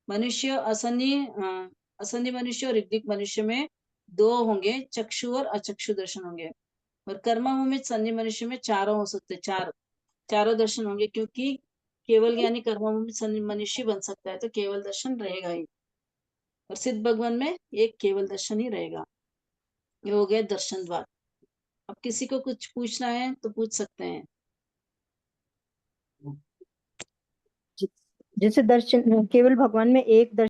S1: मनुष्य असन्नी मनुष्य और ऋग्विक मनुष्य में 2 होंगे, चक्षु और अचक्षु दर्शन होंगे। और कर्मभूमि सन्नी मनुष्य में 4 हो सकते, चारों दर्शन होंगे, क्योंकि केवल ज्ञानी कर्मभूमि सन्नी मनुष्य बन सकता है, तो केवल दर्शन रहेगा ही। और सिद्ध भगवान में एक केवल दर्शन ही रहेगा। ये हो गया दर्शन द्वार। अब किसी को कुछ पूछना है तो पूछ सकते हैं।
S5: जैसे दर्शन केवल भगवान में एक दर्शन